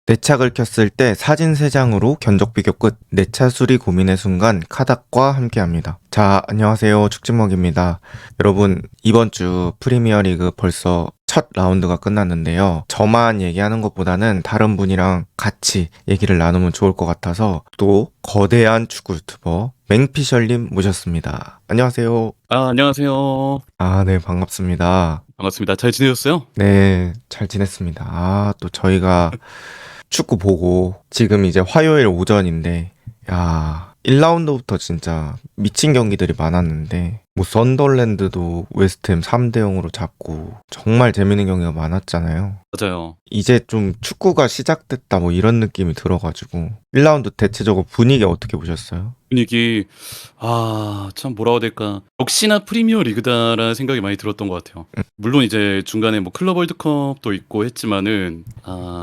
내착을 켰을 때 사진 3장으로 견적 비교 끝. 내차 수리 고민의 순간 카닥과 함께합니다. 자, 안녕하세요. 축진먹입니다. 여러분, 이번 주 프리미어리그 벌써 첫 라운드가 끝났는데요. 저만 얘기하는 것보다는 다른 분이랑 같이 얘기를 나누면 좋을 것 같아서 또 거대한 축구 유튜버 맹피셜님 모셨습니다. 안녕하세요. 안녕하세요. 네, 반갑습니다. 반갑습니다. 잘 지내셨어요? 네, 잘 지냈습니다. 또 저희가 축구 보고 지금 이제 화요일 오전인데, 야, 1라운드부터 진짜 미친 경기들이 많았는데, 뭐 썬더랜드도 웨스트햄 3대 0으로 잡고 정말 재밌는 경기가 많았잖아요. 맞아요. 이제 좀 축구가 시작됐다 뭐 이런 느낌이 들어가지고 1라운드 대체적으로 분위기 어떻게 보셨어요? 분위기, 참 뭐라고 해야 될까. 역시나 프리미어 리그다라는 생각이 많이 들었던 것 같아요. 물론 이제 중간에 뭐 클럽 월드컵도 있고 했지만은,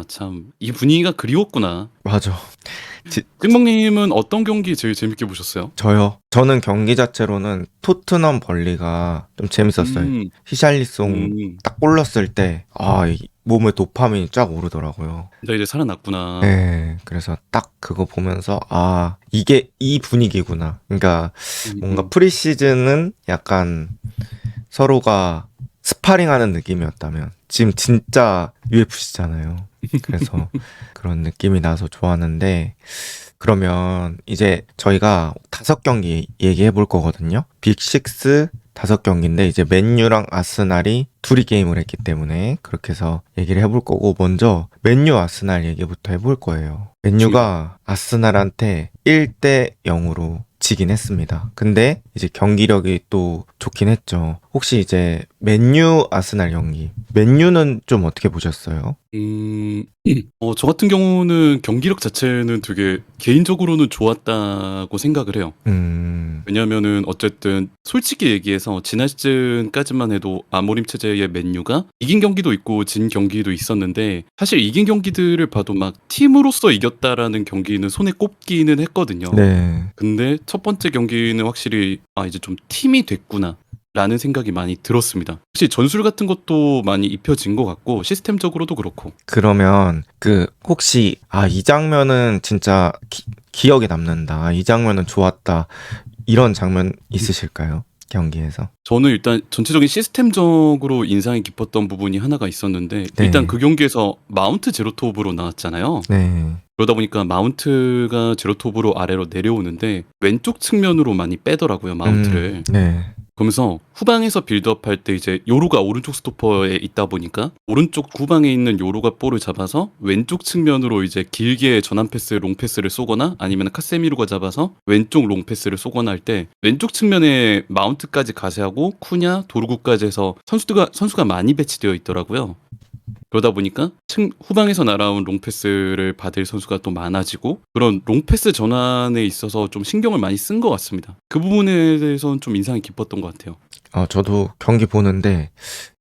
참, 이 분위기가 그리웠구나. 맞아. 찐먹님은 어떤 경기 제일 재밌게 보셨어요? 저는 경기 자체로는 토트넘 벌리가 좀 재밌었어요. 음, 히샬리송 음, 딱 골랐을 때, 이 몸에 도파민이 쫙 오르더라고요. 진짜 이제 살아났구나. 네, 그래서 딱 그거 보면서, 이게 이 분위기구나. 그러니까 뭔가 프리시즌은 약간 서로가 스파링하는 느낌이었다면, 지금 진짜 UFC잖아요. 그래서 그런 느낌이 나서 좋았는데, 그러면 이제 저희가 5경기 얘기해 볼 거거든요. 빅6 5경기인데 이제 맨유랑 아스날이 둘이 게임을 했기 때문에 그렇게 해서 얘기를 해볼 거고, 먼저 맨유 아스날 얘기부터 해볼 거예요. 맨유가 아스날한테 1대 0으로 지긴 했습니다. 근데 이제 경기력이 또 좋긴 했죠. 혹시 이제 맨유 아스날 경기, 맨유는 좀 어떻게 보셨어요? 저 같은 경우는 경기력 자체는 되게 개인적으로는 좋았다고 생각을 해요. 왜냐면은 어쨌든 솔직히 얘기해서 지난 시즌까지만 해도 아모림 체제의 맨유가 이긴 경기도 있고 진 경기도 있었는데, 사실 이긴 경기들을 봐도 막 팀으로서 이겼다라는 경기는 손에 꼽기는 했거든요. 네. 근데 첫 번째 경기는 확실히 이제 좀 팀이 됐구나 라는 생각이 많이 들었습니다. 혹시 전술 같은 것도 많이 입혀진 것 같고 시스템적으로도 그렇고. 그러면 혹시 이 장면은 진짜 기억에 남는다, 이 장면은 좋았다, 이런 장면 있으실까요? 경기에서? 저는 일단 전체적인 시스템적으로 인상이 깊었던 부분이 하나가 있었는데, 네. 일단 그 경기에서 마운트 제로톱으로 나왔잖아요. 네. 그러다 보니까 마운트가 제로톱으로 아래로 내려오는데 왼쪽 측면으로 많이 빼더라고요, 마운트를. 네. 그러면서 후방에서 빌드업 할 때 이제 요루가 오른쪽 스토퍼에 있다 보니까 오른쪽 후방에 있는 요루가 볼을 잡아서 왼쪽 측면으로 이제 길게 전환 패스, 롱 패스를 쏘거나 아니면 카세미루가 잡아서 왼쪽 롱 패스를 쏘거나 할 때 왼쪽 측면에 마운트까지 가세하고 쿠냐, 도르구까지 해서 선수가 많이 배치되어 있더라고요. 그러다 보니까 후방에서 날아온 롱패스를 받을 선수가 또 많아지고, 그런 롱패스 전환에 있어서 좀 신경을 많이 쓴 것 같습니다. 그 부분에 대해서는 좀 인상이 깊었던 것 같아요. 저도 경기 보는데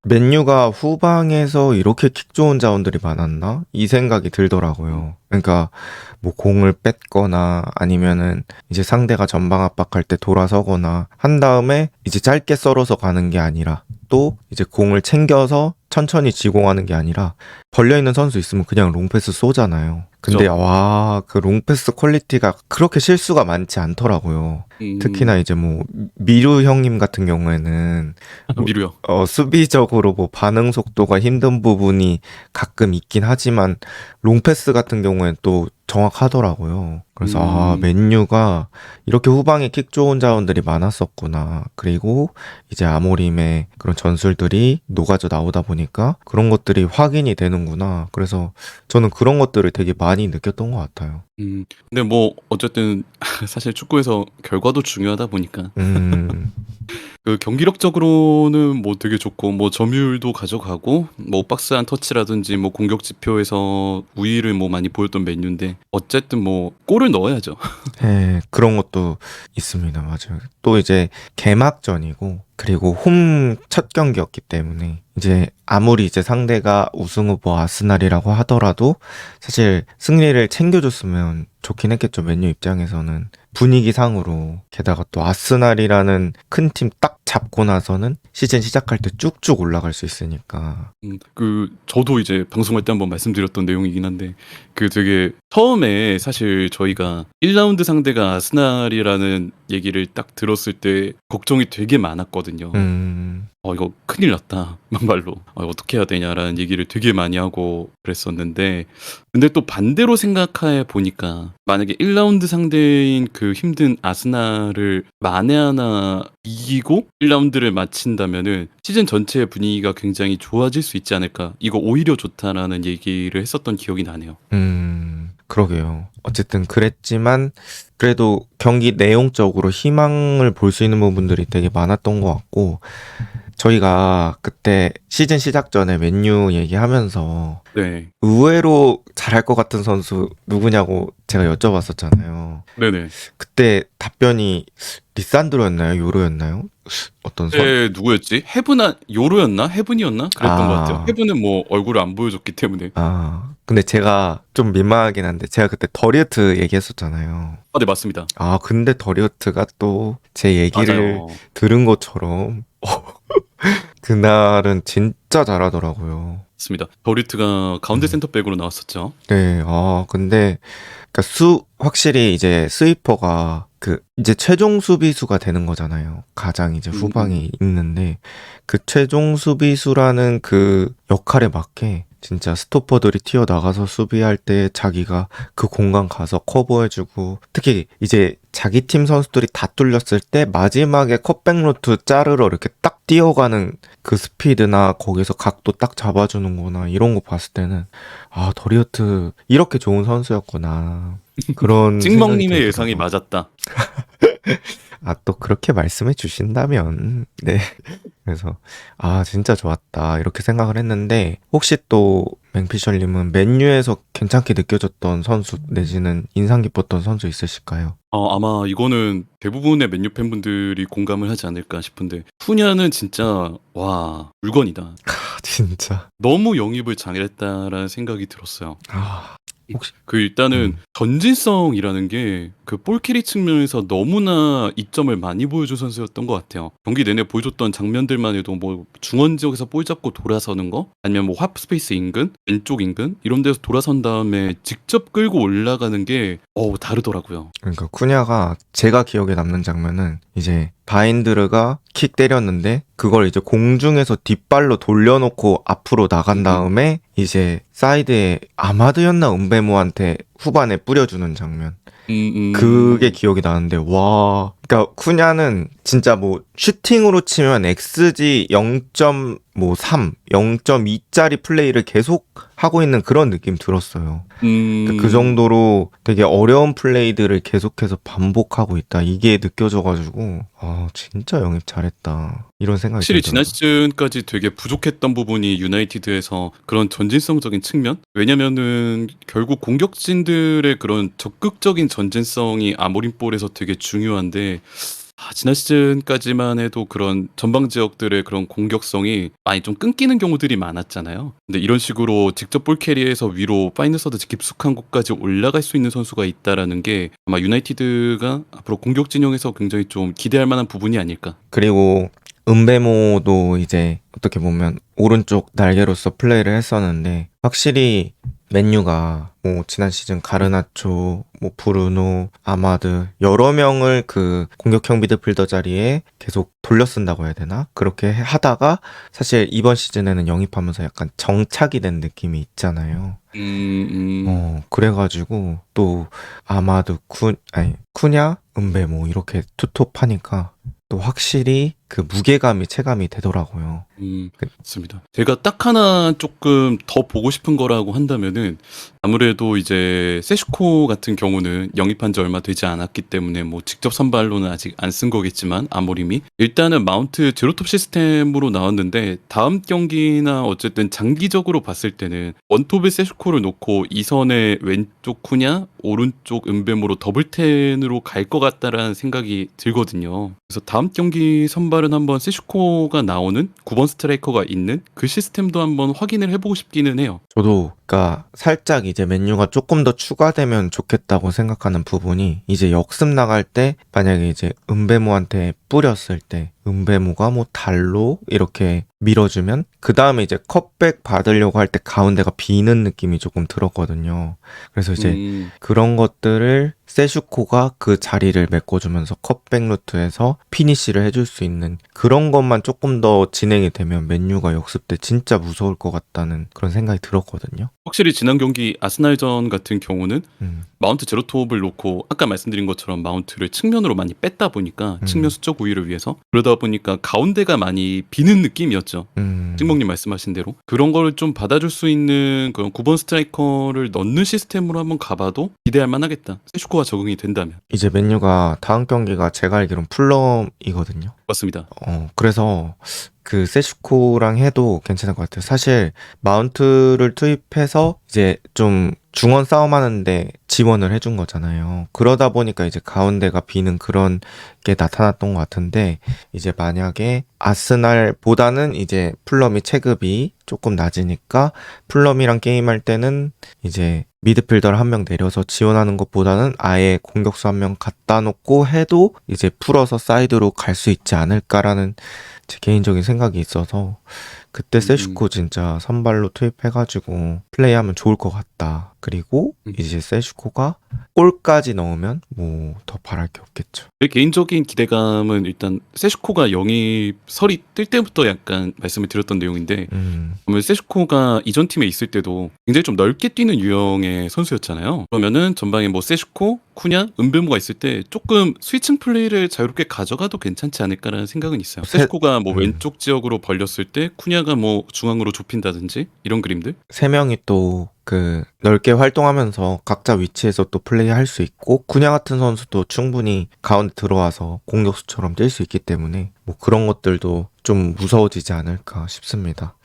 맨유가 후방에서 이렇게 킥 좋은 자원들이 많았나? 이 생각이 들더라고요. 그러니까 뭐 공을 뺐거나 아니면은 이제 상대가 전방 압박할 때 돌아서거나 한 다음에 이제 짧게 썰어서 가는 게 아니라, 또 이제 공을 챙겨서 천천히 지공하는 게 아니라 벌려있는 선수 있으면 그냥 롱패스 쏘잖아요. 근데 그죠. 그 롱패스 퀄리티가 그렇게 실수가 많지 않더라고요. 특히나 이제 뭐 미루 형님 같은 경우에는 미루요. 수비적으로 뭐 반응 속도가 힘든 부분이 가끔 있긴 하지만 롱패스 같은 경우엔 또 정확하더라고요. 그래서 맨유가 이렇게 후방에 킥 좋은 자원들이 많았었구나. 그리고 이제 아모림의 그런 전술들이 녹아져 나오다 보니까 그런 것들이 확인이 되는구나. 그래서 저는 그런 것들을 되게 많이 느꼈던 것 같아요. 근데 뭐 어쨌든 사실 축구에서 결과도 중요하다 보니까 그 경기력적으로는 뭐 되게 좋고, 뭐 점유율도 가져가고, 뭐 박스한 터치라든지 뭐 공격 지표에서 우위를 뭐 많이 보였던 맨유인데, 어쨌든 뭐 골을 넣어야죠. 네, 그런 것도 있습니다. 맞아요. 또 이제 개막전이고, 그리고 홈 첫 경기였기 때문에 이제 아무리 이제 상대가 우승 후보 아스날이라고 하더라도 사실 승리를 챙겨줬으면 좋긴 했겠죠. 맨유 입장에서는. 분위기상으로 게다가 또 아스날이라는 큰 팀 딱 잡고 나서는 시즌 시작할 때 쭉쭉 올라갈 수 있으니까. 저도 이제 방송할 때 한번 말씀드렸던 내용이긴 한데, 되게 처음에 사실 저희가 1라운드 상대가 아스날이라는 얘기를 딱 들었을 때 걱정이 되게 많았거든요. 이거 큰일 났다. 막말로. 어떻게 해야 되냐라는 얘기를 되게 많이 하고 그랬었는데, 근데 또 반대로 생각해 보니까 만약에 1라운드 상대인 그 힘든 아스날을 만에 하나 이기고 1라운드를 마친다면은 시즌 전체의 분위기가 굉장히 좋아질 수 있지 않을까. 이거 오히려 좋다라는 얘기를 했었던 기억이 나네요. 그러게요. 어쨌든 그랬지만 그래도 경기 내용적으로 희망을 볼 수 있는 부분들이 되게 많았던 것 같고, 저희가 그때 시즌 시작 전에 맨유 얘기하면서 네. 의외로 잘할 것 같은 선수 누구냐고 제가 여쭤봤었잖아요. 네네. 그때 답변이 리산드로였나요? 요로였나요? 어떤 선? 누구였지? 요로였나? 헤븐이었나? 그랬던 것 같아요. 헤븐은 뭐 얼굴을 안 보여줬기 때문에. 근데 제가 좀 민망하긴 한데 제가 그때 더리우트 얘기했었잖아요. 네, 맞습니다. 근데 더리우트가 또 제 얘기를 맞아요. 들은 것처럼 그날은 진짜 잘하더라고요. 맞습니다. 더리트가 가운데 센터백으로 나왔었죠. 네, 근데 확실히 이제 스위퍼가 이제 최종 수비수가 되는 거잖아요. 가장 이제 후방에 있는데 그 최종 수비수라는 그 역할에 맞게 진짜 스토퍼들이 튀어나가서 수비할 때 자기가 그 공간 가서 커버해주고, 특히 이제 자기 팀 선수들이 다 뚫렸을 때 마지막에 컷백 루트 자르러 이렇게 딱 뛰어가는 그 스피드나 거기서 각도 딱 잡아주는 거나 이런 거 봤을 때는 더리우트 이렇게 좋은 선수였구나. 그런 찍먹님의 예상이 들더라고요. 맞았다. 또 그렇게 말씀해 주신다면, 네. 그래서, 진짜 좋았다. 이렇게 생각을 했는데, 혹시 또, 맹피셜님은 맨유에서 괜찮게 느껴졌던 선수, 내지는 인상 깊었던 선수 있으실까요? 아마 이거는 대부분의 맨유 팬분들이 공감을 하지 않을까 싶은데, 푸냐는 진짜, 물건이다. 진짜. 너무 영입을 잘했다라는 생각이 들었어요. 혹시, 일단은 전진성이라는 게 볼캐리 측면에서 너무나 이점을 많이 보여준 선수였던 것 같아요. 경기 내내 보여줬던 장면들만 해도 뭐 중원 지역에서 볼 잡고 돌아서는 거, 아니면 뭐 하프 스페이스 인근, 왼쪽 인근 이런 데서 돌아선 다음에 직접 끌고 올라가는 게 다르더라고요. 그러니까 쿠냐가 제가 기억에 남는 장면은 이제 바인드르가 킥 때렸는데 그걸 이제 공중에서 뒷발로 돌려놓고 앞으로 나간 다음에 이제 사이드에 아마드였나 은베모한테 후반에 뿌려주는 장면. 그게 기억이 나는데, 그러니까 쿠냐는 진짜 뭐 슈팅으로 치면 XG 0.3, 0.2짜리 플레이를 계속 하고 있는 그런 느낌 들었어요. 그러니까 그 정도로 되게 어려운 플레이들을 계속해서 반복하고 있다. 이게 느껴져가지고 진짜 영입 잘했다. 이런 생각이 확실히 들더라고요. 지난 시즌까지 되게 부족했던 부분이 유나이티드에서 그런 전진성적인 측면? 왜냐면은 결국 공격진들의 그런 적극적인 전진성이 아모림볼에서 되게 중요한데, 지난 시즌까지만 해도 그런 전방 지역들의 그런 공격성이 많이 좀 끊기는 경우들이 많았잖아요. 근데 이런 식으로 직접 볼 캐리에서 위로 파이널 서드 깊숙한 곳까지 올라갈 수 있는 선수가 있다라는 게 아마 유나이티드가 앞으로 공격 진영에서 굉장히 좀 기대할 만한 부분이 아닐까. 그리고 은베모도 이제 어떻게 보면 오른쪽 날개로서 플레이를 했었는데, 확실히 맨유가 뭐 지난 시즌 가르나초, 뭐 브루노, 아마드 여러 명을 그 공격형 미드필더 자리에 계속 돌려 쓴다고 해야 되나? 그렇게 하다가 사실 이번 시즌에는 영입하면서 약간 정착이 된 느낌이 있잖아요. 그래가지고 또 아마드 쿠냐, 은베모 이렇게 투톱하니까 또 확실히 그 무게감이 체감이 되더라고요. 맞습니다. 제가 딱 하나 조금 더 보고 싶은 거라고 한다면은 아무래도 이제 세슈코 같은 경우는 영입한 지 얼마 되지 않았기 때문에 뭐 직접 선발로는 아직 안 쓴 거겠지만 아모림이 일단은 마운트 제로톱 시스템으로 나왔는데, 다음 경기나 어쨌든 장기적으로 봤을 때는 원톱에 세슈코를 놓고 2선에 왼쪽 쿠냐, 오른쪽 은베모로 더블텐으로 갈 것 같다라는 생각이 들거든요. 그래서 다음 경기 선발 주말은 한번 세슈코가 나오는 9번 스트라이커가 있는 그 시스템도 한번 확인을 해보고 싶기는 해요. 저도 그러니까 살짝 이제 메뉴가 조금 더 추가되면 좋겠다고 생각하는 부분이 이제 역습 나갈 때 만약에 이제 은배모한테 뿌렸을 때 은배모가 뭐 달로 이렇게 밀어주면 그 다음에 이제 컵백 받으려고 할 때 가운데가 비는 느낌이 조금 들었거든요. 그래서 이제 그런 것들을 세슈코가 그 자리를 메꿔주면서 컵백 루트에서 피니쉬를 해줄 수 있는 그런 것만 조금 더 진행이 되면 맨유가 역습 때 진짜 무서울 것 같다는 그런 생각이 들었거든요. 확실히 지난 경기 아스날전 같은 경우는 음, 마운트 제로톱을 놓고 아까 말씀드린 것처럼 마운트를 측면으로 많이 뺐다 보니까 측면 수적 우위를 위해서 그러다 보니까 가운데가 많이 비는 느낌이었죠. 찍먹님 말씀하신 대로 그런 걸 좀 받아줄 수 있는 그런 9번 스트라이커를 넣는 시스템으로 한번 가봐도 기대할 만하겠다. 세슈코가 적응이 된다면. 이제 맨유가 다음 경기가 제가 알기로는 풀럼이거든요. 맞습니다. 그래서 그 세슈코랑 해도 괜찮을 것 같아요. 사실 마운트를 투입해서 이제 좀 중원 싸움하는데 지원을 해준 거잖아요. 그러다 보니까 이제 가운데가 비는 그런 게 나타났던 것 같은데 이제 만약에 아스날보다는 이제 풀럼이 체급이 조금 낮으니까 풀럼이랑 게임할 때는 이제 미드필더를 한 명 내려서 지원하는 것보다는 아예 공격수 한 명 갖다 놓고 해도 이제 풀어서 사이드로 갈 수 있지 않을까라는 제 개인적인 생각이 있어서 그때 세슈코 진짜 선발로 투입해가지고 플레이하면 좋을 것 같다. 그리고 이제 세슈코가 골까지 넣으면 뭐 더 바랄 게 없겠죠. 제 개인적인 기대감은 일단 세슈코가 영입설이 뜰 때부터 약간 말씀을 드렸던 내용인데 그러면 세슈코가 이전 팀에 있을 때도 굉장히 좀 넓게 뛰는 유형의 선수였잖아요. 그러면은 전방에 뭐 세슈코, 쿠냐, 은배모가 있을 때 조금 스위칭 플레이를 자유롭게 가져가도 괜찮지 않을까라는 생각은 있어요. 세슈코가 뭐 왼쪽 지역으로 벌렸을 때 쿠냐가 뭐 중앙으로 좁힌다든지 이런 그림들. 세 명이 또 그 넓게 활동하면서 각자 위치에서 또 플레이할 수 있고 쿠냐 같은 선수도 충분히 가운데 들어와서 공격수처럼 뛸 수 있기 때문에 뭐 그런 것들도 좀 무서워지지 않을까 싶습니다.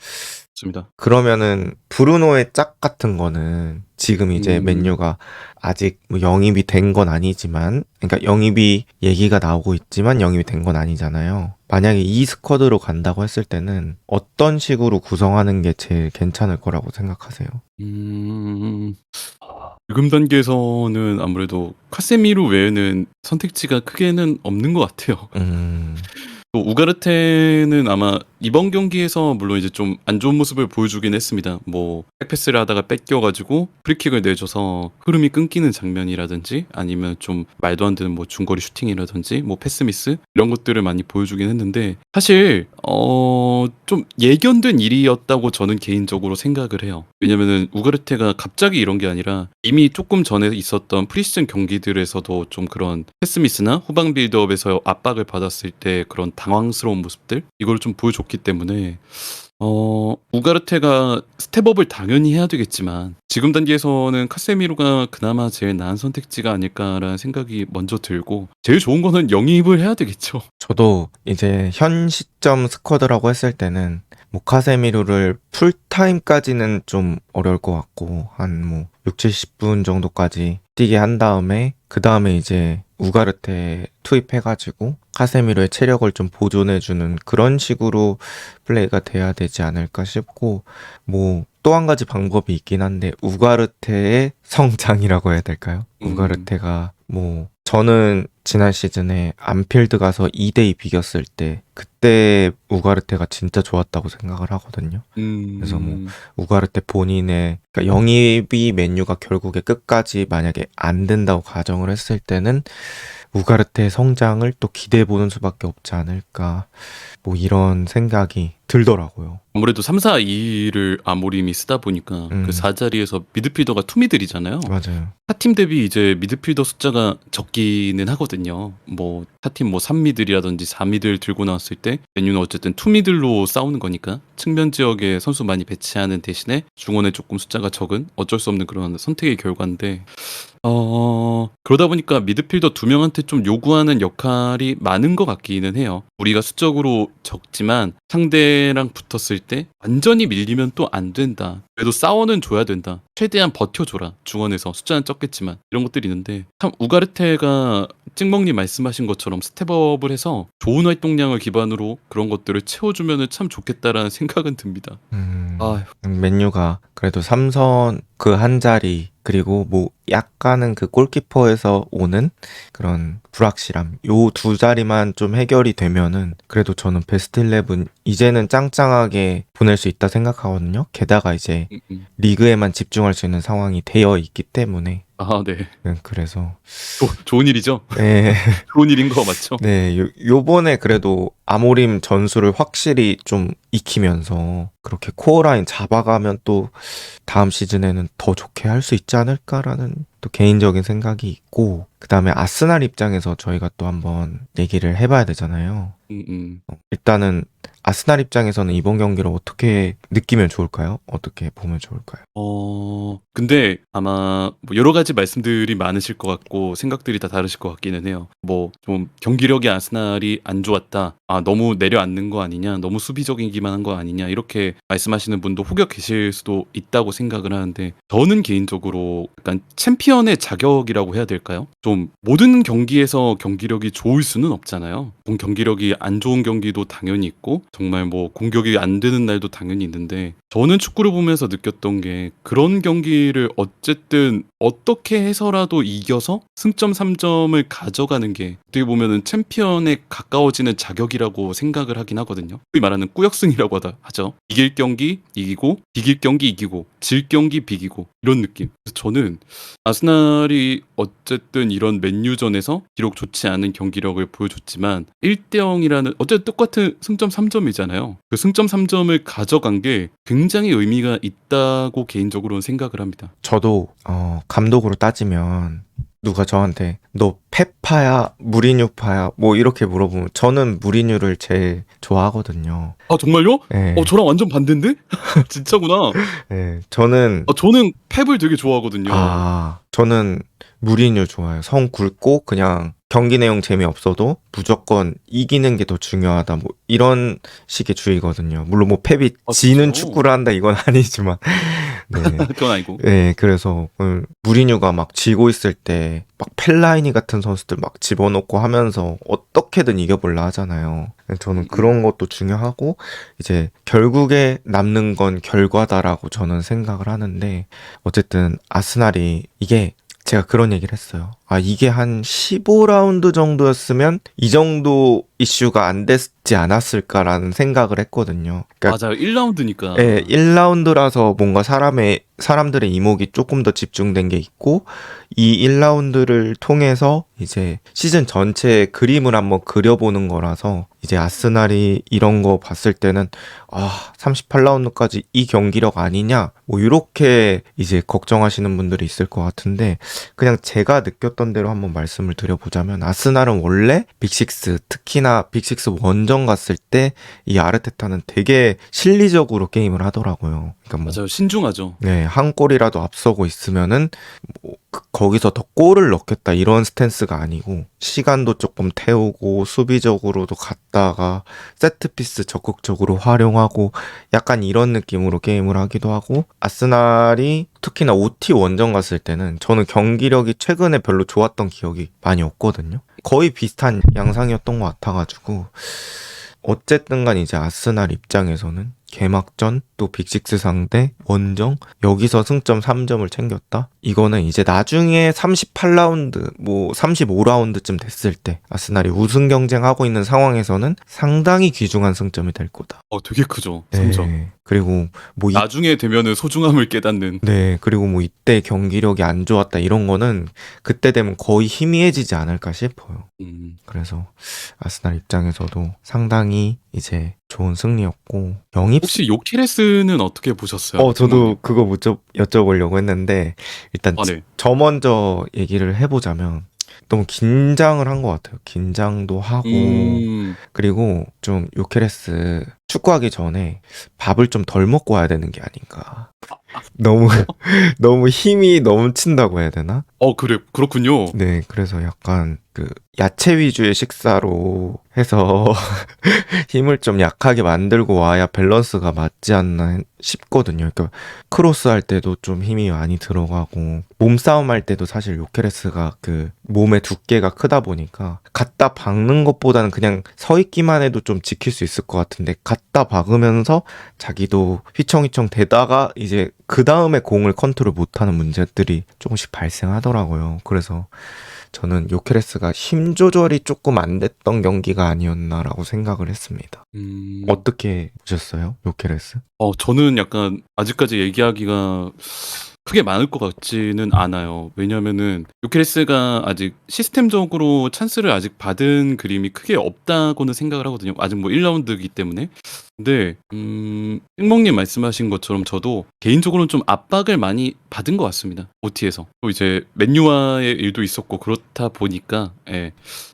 좋습니다. 그러면은 브루노의 짝 같은 거는 지금 이제 맨유가 아직 뭐 영입이 된 건 아니지만 그러니까 영입이 얘기가 나오고 있지만 영입이 된 건 아니잖아요. 만약에 이 스쿼드로 간다고 했을 때는 어떤 식으로 구성하는 게 제일 괜찮을 거라고 생각하세요? 지금 단계에서는 아무래도 카세미루 외에는 선택지가 크게는 없는 것 같아요. 또 우가르테는 아마 이번 경기에서 물론 이제 좀 안 좋은 모습을 보여주긴 했습니다. 뭐 백패스를 하다가 뺏겨가지고 프리킥을 내줘서 흐름이 끊기는 장면이라든지 아니면 좀 말도 안 되는 뭐 중거리 슈팅이라든지 뭐 패스미스 이런 것들을 많이 보여주긴 했는데 사실 좀 예견된 일이었다고 저는 개인적으로 생각을 해요. 왜냐면은 우가르테가 갑자기 이런 게 아니라 이미 조금 전에 있었던 프리시즌 경기들에서도 좀 그런 패스미스나 후방 빌드업에서 압박을 받았을 때 그런 당황스러운 모습들 이걸 좀 보여줬기 때문에 우가르테가 스텝업을 당연히 해야 되겠지만 지금 단계에서는 카세미로가 그나마 제일 나은 선택지가 아닐까라는 생각이 먼저 들고 제일 좋은 거는 영입을 해야 되겠죠. 저도 이제 현 시점 스쿼드라고 했을 때는 뭐 카세미루를 풀타임까지는 좀 어려울 것 같고 한 뭐 6, 70분 정도까지 뛰게 한 다음에 그 다음에 이제 우가르테 투입해가지고 카세미로의 체력을 좀 보존해주는 그런 식으로 플레이가 돼야 되지 않을까 싶고 뭐 또 한 가지 방법이 있긴 한데 우가르테의 성장이라고 해야 될까요? 우가르테가 뭐 저는 지난 시즌에 안필드 가서 2대2 비겼을 때 그때 우가르테가 진짜 좋았다고 생각을 하거든요. 그래서 뭐 우가르테 본인의 그러니까 영입이 맨유가 결국에 끝까지 만약에 안 된다고 가정을 했을 때는 우가르테의 성장을 또 기대해보는 수밖에 없지 않을까 뭐 이런 생각이 들더라고요. 아무래도 3-4-2를 아모림이 쓰다 보니까 그 4자리에서 미드필더가 투미들이잖아요. 맞아요. 타팀 대비 이제 미드필더 숫자가 적기는 하거든요. 뭐 타팀 뭐 3미들이라든지 4미들 들고 나왔을 때 맨유는 어쨌든 투미들로 싸우는 거니까 측면 지역에 선수 많이 배치하는 대신에 중원에 조금 숫자가 적은 어쩔 수 없는 그런 선택의 결과인데 그러다 보니까 미드필더 2명한테 좀 요구하는 역할이 많은 것 같기는 해요. 우리가 수적으로 적지만 상대 아르테랑 붙었을 때 완전히 밀리면 또 안 된다. 그래도 싸워는 줘야 된다. 최대한 버텨줘라. 중원에서 숫자는 적겠지만 이런 것들이 있는데 참 우가르테가 찍먹님 말씀하신 것처럼 스텝업을 해서 좋은 활동량을 기반으로 그런 것들을 채워주면 참 좋겠다라는 생각은 듭니다. 아휴. 맨유가 그래도 삼선 그 한 자리 그리고 뭐 약간은 그 골키퍼에서 오는 그런 불확실함 요 두 자리만 좀 해결이 되면은 그래도 저는 베스트 11 이제는 짱짱하게 보낼 수 있다 생각하거든요. 게다가 이제 리그에만 집중할 수 있는 상황이 되어 있기 때문에 아, 네. 그래서 좋은 일이죠. 네, 좋은 일인 거 맞죠? 네 요번에 그래도 아모림 전술을 확실히 좀 익히면서 그렇게 코어라인 잡아가면 또 다음 시즌에는 더 좋게 할 수 있지 않을까라는 또 개인적인 생각이 있고 그다음에 아스날 입장에서 저희가 또 한번 얘기를 해봐야 되잖아요. 일단은 아스날 입장에서는 이번 경기를 어떻게 느끼면 좋을까요? 어떻게 보면 좋을까요? 근데 아마 뭐 여러 가지 말씀들이 많으실 것 같고 생각들이 다 다르실 것 같기는 해요. 뭐 좀 경기력이 아스날이 안 좋았다. 아, 너무 내려앉는 거 아니냐. 너무 수비적이기만 한 거 아니냐. 이렇게 말씀하시는 분도 혹여 계실 수도 있다고 생각을 하는데 저는 개인적으로 약간 챔피언의 자격이라고 해야 될까요? 좀 모든 경기에서 경기력이 좋을 수는 없잖아요. 경기력이 안 좋은 경기도 당연히 있고 정말 뭐 공격이 안 되는 날도 당연히 있는데 저는 축구를 보면서 느꼈던 게 그런 경기를 어쨌든 어떻게 해서라도 이겨서 승점 3점을 가져가는 게 어떻게 보면은 챔피언에 가까워지는 자격이라고 생각을 하긴 하거든요. 소위 말하는 꾸역승이라고 하죠. 이길 경기 이기고 비길 경기 이기고 질 경기 비기고 이런 느낌. 그래서 저는 아스날이 어쨌든 이런 맨유전에서 비록 좋지 않은 경기력을 보여줬지만 1대 0이라는 어쨌든 똑같은 승점 3점이잖아요. 그 승점 3점을 가져간 게 굉장히 의미가 있다고 개인적으로는 생각을 합니다. 저도 감독으로 따지면 누가 저한테 너 페파야 무리뉴파야 뭐 이렇게 물어보면 저는 무리뉴를 제일 좋아하거든요. 아, 정말요? 네. 저랑 완전 반대인데? 진짜구나. 네, 저는 저는 펩을 되게 좋아하거든요. 저는 무리뉴 좋아요. 성 굵고 그냥 경기 내용 재미없어도 무조건 이기는 게 더 중요하다. 뭐 이런 식의 주의거든요. 물론 뭐 펩이 지는 진짜요? 축구를 한다 이건 아니지만. 네. 그건 아니고. 네, 그래서 무리뉴가 막 지고 있을 때 막 펠라이니 같은 선수들 막 집어넣고 하면서 어떻게든 이겨볼라 하잖아요. 저는 그런 것도 중요하고 이제 결국에 남는 건 결과다라고 저는 생각을 하는데 어쨌든 아스날이 이게 제가 그런 얘기를 했어요. 이게 한 15라운드 정도였으면 이 정도 이슈가 안 됐지 않았을까라는 생각을 했거든요. 그러니까 맞아요. 1라운드니까. 네, 1라운드라서 뭔가 사람들의 이목이 조금 더 집중된 게 있고, 이 1라운드를 통해서 이제 시즌 전체의 그림을 한번 그려보는 거라서, 이제 아스날이 이런 거 봤을 때는, 38라운드까지 이 경기력 아니냐? 뭐, 이렇게 이제 걱정하시는 분들이 있을 것 같은데, 그냥 제가 느꼈던 대로 한번 말씀을 드려보자면, 아스날은 원래 빅식스, 특히나 빅식스 원정 갔을 때, 이 아르테타는 되게 실리적으로 게임을 하더라고요. 그러니까 뭐, 맞아요. 신중하죠. 네, 한 골이라도 앞서고 있으면은 뭐 거기서 더 골을 넣겠다 이런 스탠스가 아니고 시간도 조금 태우고 수비적으로도 갔다가 세트피스 적극적으로 활용하고 약간 이런 느낌으로 게임을 하기도 하고 아스날이 특히나 OT 원정 갔을 때는 저는 경기력이 최근에 별로 좋았던 기억이 많이 없거든요. 거의 비슷한 양상이었던 것 같아가지고 어쨌든 간 이제 아스날 입장에서는 개막전 또 빅식스 상대 원정 여기서 승점 3점을 챙겼다? 이거는 이제 나중에 38라운드 뭐 35라운드쯤 됐을 때 아스날이 우승 경쟁하고 있는 상황에서는 상당히 귀중한 승점이 될 거다. 되게 크죠. 3점. 네. 그리고 뭐 나중에 되면은 소중함을 깨닫는. 네, 그리고 뭐 이때 경기력이 안 좋았다 이런 거는 그때 되면 거의 희미해지지 않을까 싶어요. 그래서 아스날 입장에서도 상당히 이제 좋은 승리였고 영입 혹시 요키레스는 어떻게 보셨어요? 저도 그거 여쭤보려고 했는데 일단 네. 저 먼저 얘기를 해보자면 너무 긴장을 한 것 같아요. 긴장도 하고 그리고 좀 요케레스 축구하기 전에 밥을 좀 덜 먹고 와야 되는 게 아닌가. 너무 너무 힘이 넘친다고 해야 되나? 그래 그렇군요. 네, 그래서 약간 그 야채 위주의 식사로 해서 힘을 좀 약하게 만들고 와야 밸런스가 맞지 않나 싶거든요. 그러니까 크로스 할 때도 좀 힘이 많이 들어가고 몸싸움 할 때도 사실 요케레스가 그 몸의 두께가 크다 보니까 갖다 박는 것보다는 그냥 서 있기만 해도 좀 지킬 수 있을 것 같은데 갖다 박으면서 자기도 휘청휘청 대다가 이제 그 다음에 공을 컨트롤 못하는 문제들이 조금씩 발생하더라고요. 그래서 저는 요케레스가 힘 조절이 조금 안 됐던 경기가 아니었나라고 생각을 했습니다. 어떻게 보셨어요, 요케레스? 저는 약간 아직까지 얘기하기가 크게 많을 것 같지는 않아요. 왜냐면은 요케레스가 아직 시스템적으로 찬스를 아직 받은 그림이 크게 없다고는 생각을 하거든요. 아직 뭐 1라운드이기 때문에. 근데 띵멍님 말씀하신 것처럼 저도 개인적으로는 좀 압박을 많이 받은 것 같습니다. OT에서. 또 이제 맨유와의 일도 있었고 그렇다 보니까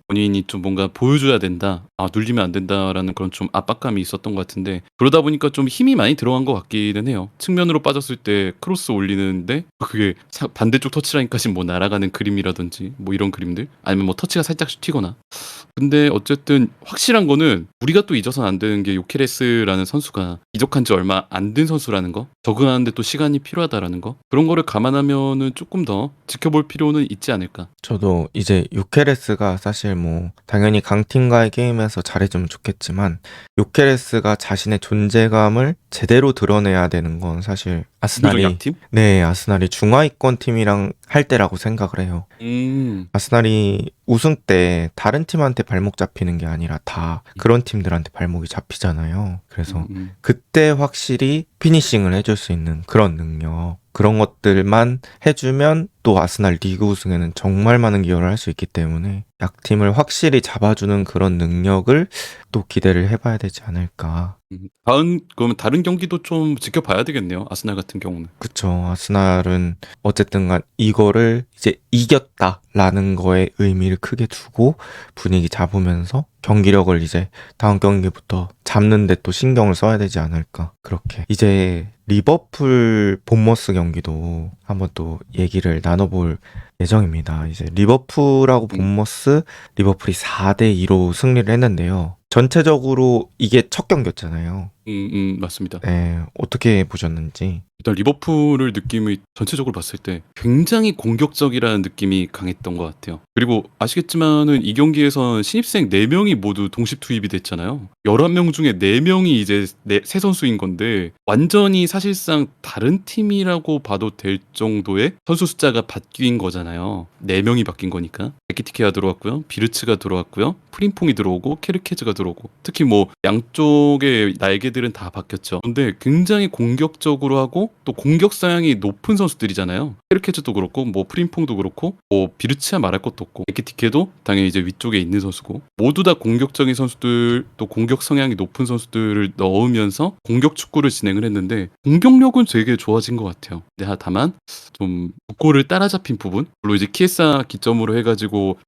본인이 좀 뭔가 보여줘야 된다. 눌리면 안 된다라는 그런 좀 압박감이 있었던 것 같은데 그러다 보니까 좀 힘이 많이 들어간 것 같기는 해요. 측면으로 빠졌을 때 크로스 올리는데 그게 반대쪽 터치라인까지 뭐 날아가는 그림이라든지 뭐 이런 그림들 아니면 뭐 터치가 살짝씩 튀거나 근데 어쨌든 확실한 거는 우리가 또 잊어서는 안 되는 게 요케레스라는 선수가 이적한 지 얼마 안 된 선수라는 거 적응하는데 또 시간이 필요하다라는 거 그런 거를 감안하면은 조금 더 지켜볼 필요는 있지 않을까. 저도 이제 요케레스가 사실 뭐 당연히 강팀과의 게임에서 잘해주면 좋겠지만 요케레스가 자신의 존재감을 제대로 드러내야 되는 건 사실 비교적 아스날이 약팀? 아스날이 중하위권 팀이랑 할 때라고 생각을 해요. 아스날이 우승 때 다른 팀한테 발목 잡히는 게 아니라 다 그런 팀들한테 발목이 잡히잖아요. 그래서 그때 확실히 피니싱을 해줄 수 있는 그런 능력 그런 것들만 해주면 또 아스날 리그 우승에는 정말 많은 기여를 할 수 있기 때문에 약팀을 확실히 잡아주는 그런 능력을 또 기대를 해봐야 되지 않을까. 그러면 다른 경기도 좀 지켜봐야 되겠네요. 아스날 같은 경우는. 그쵸. 아스날은 어쨌든 간 이거를 이제 이겼다라는 거에 의미를 크게 두고 분위기 잡으면서 경기력을 이제 다음 경기부터 잡는데 또 신경을 써야 되지 않을까. 그렇게. 이제 리버풀 본머스 경기도 한번 또 얘기를 나눠볼 예정입니다. 이제 리버풀하고 본머스 리버풀이 4대2로 승리를 했는데요. 전체적으로 이게 첫 경기였잖아요. 맞습니다. 네, 어떻게 보셨는지. 일단 리버풀을 느낌이 전체적으로 봤을 때 굉장히 공격적이라는 느낌이 강했던 것 같아요. 그리고 아시겠지만은 이 경기에선 신입생 4명이 모두 동시 투입이 됐잖아요. 11명 중에 4명이 이제 새 선수인 건데 완전히 사실상 다른 팀이라고 봐도 될 정도의 선수 숫자가 바뀐 거잖아요. 4명이 바뀐 거니까. 에키티케가 들어왔고요. 비르츠가 들어왔고요. 프림퐁이 들어오고 케르케즈가 들어오고 특히 뭐 양쪽의 날개들은 다 바뀌었죠. 근데 굉장히 공격적으로 하고 또 공격 사양이 높은 선수들이잖아요. 케르케즈도 그렇고 뭐 프림퐁도 그렇고 뭐 비르치야 말할 것도 없고 에키티케도 당연히 이제 위쪽에 있는 선수고 모두 다 공격적인 선수들 또 공격 성향이 높은 선수들을 넣으면서 공격 축구를 진행을 했는데 공격력은 되게 좋아진 것 같아요. 근데 다만 좀 골을 따라잡힌 부분 물론 이제 키에사 기점으로 해가지고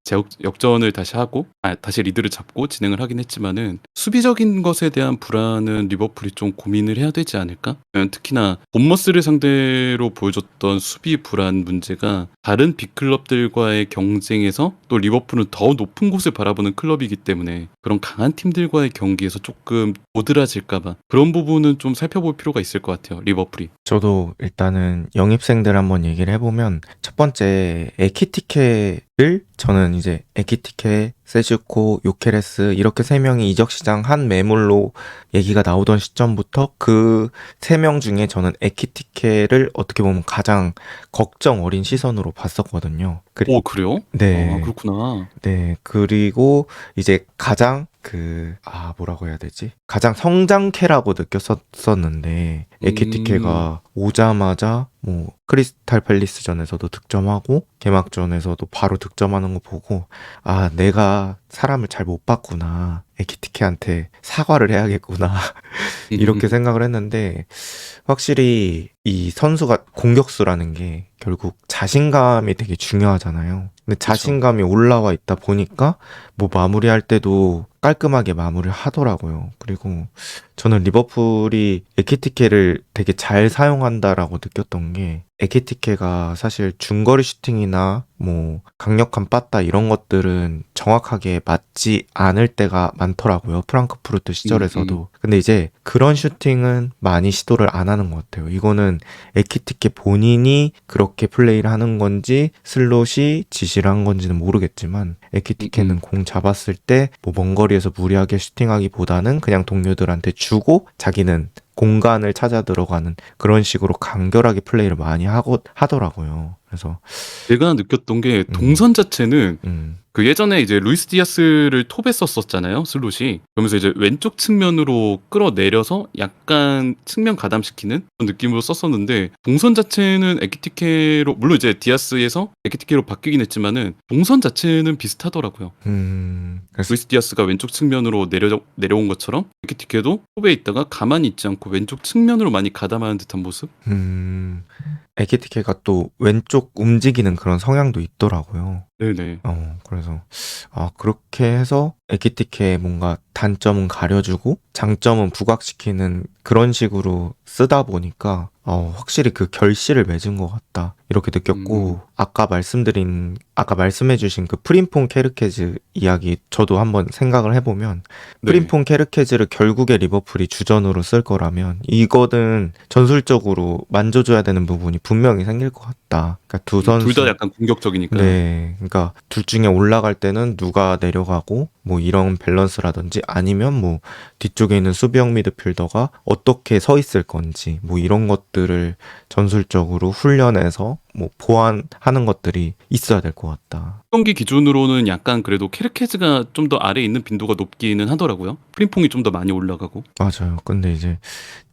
역전을 다시 하고 다시 리드를 잡고 진행을 하긴 했지만은 수비적인 것에 대한 불안은 리버풀이 좀 고민을 해야 되지 않을까? 특히나 본머스를 상대로 보여줬던 수비 불안 문제가 다른 빅클럽들과의 경쟁에서 또 리버풀은 더 높은 곳을 바라보는 클럽이기 때문에 그런 강한 팀들과의 경기에서 조금 도드라질까봐 그런 부분은 좀 살펴볼 필요가 있을 것 같아요. 리버풀이. 저도 일단은 영입생들 한번 얘기를 해보면 첫 번째 에키티케를 저는 이제 에키티케, 세주코, 요케레스 이렇게 3명이 이적시장 한 매물로 얘기가 나오던 시점부터 그 3명 중에 저는 에키티케를 어떻게 보면 가장 걱정 어린 시선으로 봤었거든요. 오 그래요? 네. 그렇구나. 네. 그리고 이제 가장 뭐라고 해야 되지? 가장 성장캐라고 느꼈었는데 에키티케가 오자마자 뭐 크리스탈 팰리스전에서도 득점하고 개막전에서도 바로 득점하는 거 보고 내가 사람을 잘 못 봤구나. 에키티케한테 사과를 해야겠구나. 이렇게 생각을 했는데 확실히 이 선수가 공격수라는 게 결국 자신감이 되게 중요하잖아요. 근데 자신감이 올라와 있다 보니까 뭐 마무리할 때도 깔끔하게 마무리를 하더라고요. 그리고 저는 리버풀이 에키티케를 되게 잘 사용한다라고 느꼈던 게 에키티케가 사실 중거리 슈팅이나 뭐 강력한 빠따 이런 것들은 정확하게 맞지 않을 때가 많더라고요. 프랑크푸르트 시절에서도. 근데 이제 그런 슈팅은 많이 시도를 안 하는 것 같아요. 이거는 에키티케 본인이 그렇게 플레이를 하는 건지 슬롯이 지시를 한 건지는 모르겠지만 에키티케는 공 잡았을 때 뭐 먼 거리에서 무리하게 슈팅하기보다는 그냥 동료들한테 주고 자기는 공간을 찾아 들어가는 그런 식으로 간결하게 플레이를 많이 하더라고요. 그래서 제가 느꼈던 게 음, 동선 자체는 음, 그 예전에 이제 루이스 디아스를 톱에 썼었잖아요, 슬롯이. 그러면서 이제 왼쪽 측면으로 끌어내려서 약간 측면 가담시키는 그런 느낌으로 썼었는데, 동선 자체는 에키티케로, 물론 이제 디아스에서 에키티케로 바뀌긴 했지만은 동선 자체는 비슷하더라고요. 그래서 루이스 디아스가 왼쪽 측면으로 내려온 것처럼 에키티케도 톱에 있다가 가만히 있지 않고 왼쪽 측면으로 많이 가담하는 듯한 모습? 에키티케가 또 왼쪽 움직이는 그런 성향도 있더라고요. 네네. 그래서, 그렇게 해서 에키티케의 뭔가 단점은 가려주고 장점은 부각시키는 그런 식으로 쓰다 보니까, 확실히 그 결실을 맺은 것 같다. 이렇게 느꼈고, 아까 말씀해주신 그 프림퐁 케르케즈 이야기 저도 한번 생각을 해보면, 네. 프림퐁 케르케즈를 결국에 리버풀이 주전으로 쓸 거라면, 이거는 전술적으로 만져줘야 되는 부분이 분명히 생길 것 같다. 그러니까 두 둘 다 선수, 약간 공격적이니까. 네. 그러니까 둘 중에 올라갈 때는 누가 내려가고 뭐 이런 밸런스라든지 아니면 뭐 뒤쪽에 있는 수비형 미드필더가 어떻게 서 있을 건지 뭐 이런 것들을 전술적으로 훈련해서 뭐 보완하는 것들이 있어야 될 것 같다. 경기 기준으로는 약간 그래도 케르케즈가 좀 더 아래에 있는 빈도가 높기는 하더라고요. 프림퐁이 좀 더 많이 올라가고. 맞아요. 근데 이제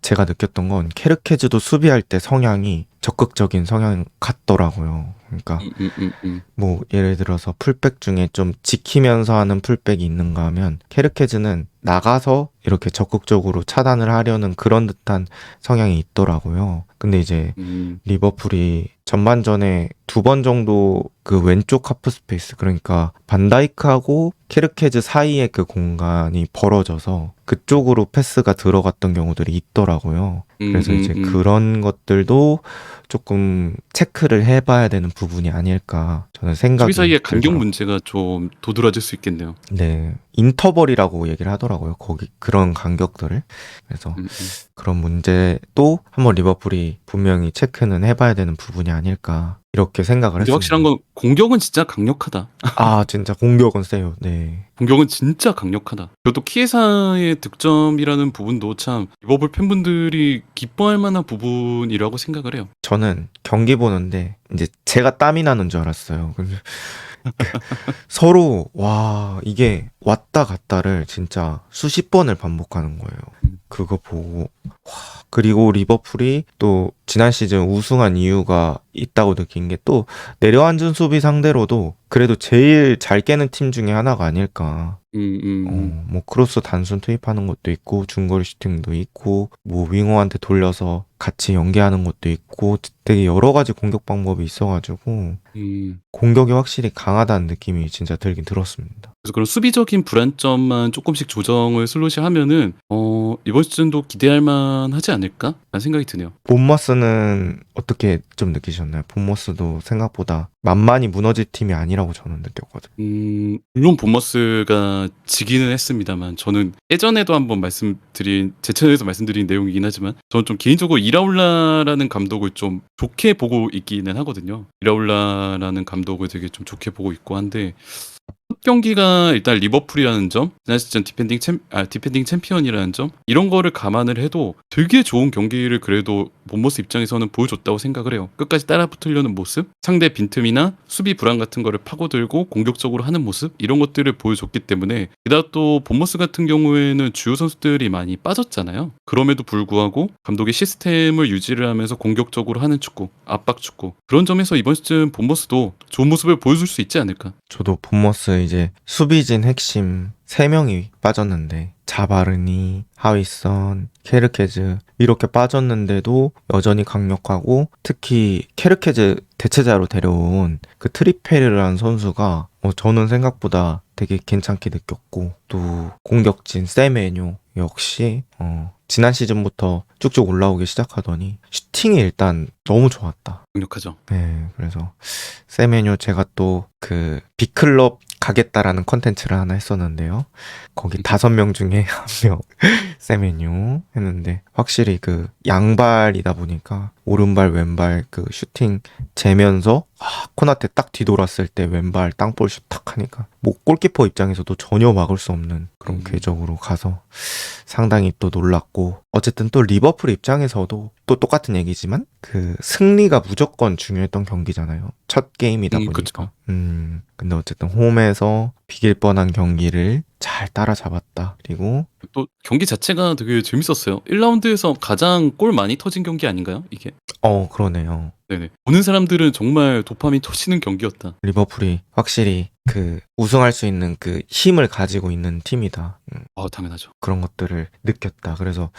제가 느꼈던 건 케르케즈도 수비할 때 성향이 적극적인 성향 같더라고요. 그러니까 뭐 예를 들어서 풀백 중에 좀 지키면서 하는 풀백이 있는가 하면 케르케즈는 나가서 이렇게 적극적으로 차단을 하려는 그런 듯한 성향이 있더라고요. 근데 이제 리버풀이 전반전에 2번 정도 그 왼쪽 하프 스페이스, 그러니까 반다이크하고 케르케즈 사이에 그 공간이 벌어져서 그쪽으로 패스가 들어갔던 경우들이 있더라고요. 그래서 이제 그런 것들도 조금 체크를 해봐야 되는 부분이 아닐까 저는 생각이 수비 사이의 간격 들더라고요. 문제가 좀 도드라질 수 있겠네요. 네, 인터벌이라고 얘기를 하더라고요. 거기 그런 간격들을. 그래서 그런 문제도 한번 리버풀이 분명히 체크는 해봐야 되는 부분이 아닐까 이렇게 생각을 근데 확실한 했습니다. 건 공격은 진짜 강력하다. 진짜 공격은 세요. 네. 공격은 진짜 강력하다. 그리고 또 키에사의 득점이라는 부분도 참 리버풀 팬분들이 기뻐할 만한 부분이라고 생각을 해요. 저는 경기 보는데 이제 제가 땀이 나는 줄 알았어요. 근데 서로 이게 왔다 갔다를 진짜 수십 번을 반복하는 거예요. 그거 보고 그리고 리버풀이 또 지난 시즌 우승한 이유가 있다고 느낀 게 또 내려앉은 수비 상대로도 그래도 제일 잘 깨는 팀 중에 하나가 아닐까. 뭐 크로스 단순 투입하는 것도 있고 중거리 슈팅도 있고 뭐 윙어한테 돌려서 같이 연계하는 것도 있고 되게 여러 가지 공격 방법이 있어가지고 공격이 확실히 강하다는 느낌이 진짜 들긴 들었습니다. 그래서 그런 수비적인 불안점만 조금씩 조정을 슬롯이 하면은 이번 시즌도 기대할 만하지 않을까? 라는 생각이 드네요. 본머스는 어떻게 좀 느끼셨나요? 본머스도 생각보다 만만히 무너질 팀이 아니라고 저는 느꼈거든요. 물론 본머스가 지기는 했습니다만 저는 예전에도 한번 제 채널에서 말씀드린 내용이긴 하지만 저는 좀 개인적으로 이라울라라는 감독을 좀 좋게 보고 있기는 하거든요. 이라울라라는 감독을 되게 좀 좋게 보고 있고 한데 첫 경기가 일단 리버풀이라는 점, 지난 시즌 디펜딩 챔피언이라는 점, 이런 거를 감안을 해도 되게 좋은 경기를 그래도 본머스 입장에서는 보여줬다고 생각을 해요. 끝까지 따라 붙으려는 모습, 상대 빈틈이나 수비 불안 같은 거를 파고들고 공격적으로 하는 모습, 이런 것들을 보여줬기 때문에 게다가 또 본머스 같은 경우에는 주요 선수들이 많이 빠졌잖아요. 그럼에도 불구하고 감독의 시스템을 유지를 하면서 공격적으로 하는 축구, 압박 축구, 그런 점에서 이번 시즌 본머스도 좋은 모습을 보여줄 수 있지 않을까. 저도 본머스 이제 수비진 핵심 3명이 빠졌는데 자바르니, 하위선, 케르케즈 이렇게 빠졌는데도 여전히 강력하고 특히 케르케즈 대체자로 데려온 그 트리페르라는 선수가 저는 생각보다 되게 괜찮게 느꼈고 또 공격진 세메뇨 역시 지난 시즌부터 쭉쭉 올라오기 시작하더니 슈팅이 일단 너무 좋았다. 강력하죠. 네, 그래서 세메뇨 제가 또 그 빅클럽 가겠다라는 컨텐츠를 하나 했었는데요. 거기 5명 중에 1명 세메뇨 했는데 확실히 그 양발이다 보니까 오른발 왼발 그 슈팅 재면서 코나테 딱 뒤돌았을 때 왼발 땅볼 슛 탁 하니까 뭐 골키퍼 입장에서도 전혀 막을 수 없는 그런 궤적으로 가서 상당히 또 놀랐고 어쨌든 또 리버풀 입장에서도 또 똑같은 얘기지만 그 승리가 무조건 중요했던 경기잖아요. 첫 게임이다 보니까. 그쵸. 근데 어쨌든 홈에서 비길 뻔한 경기를 잘 따라잡았다. 그리고 또 경기 자체가 되게 재밌었어요. 1라운드에서 가장 골 많이 터진 경기 아닌가요? 이게. 그러네요. 네네. 보는 사람들은 정말 도파민 터지는 경기였다. 리버풀이 확실히 그 우승할 수 있는 그 힘을 가지고 있는 팀이다. 당연하죠. 그런 것들을 느꼈다. 그래서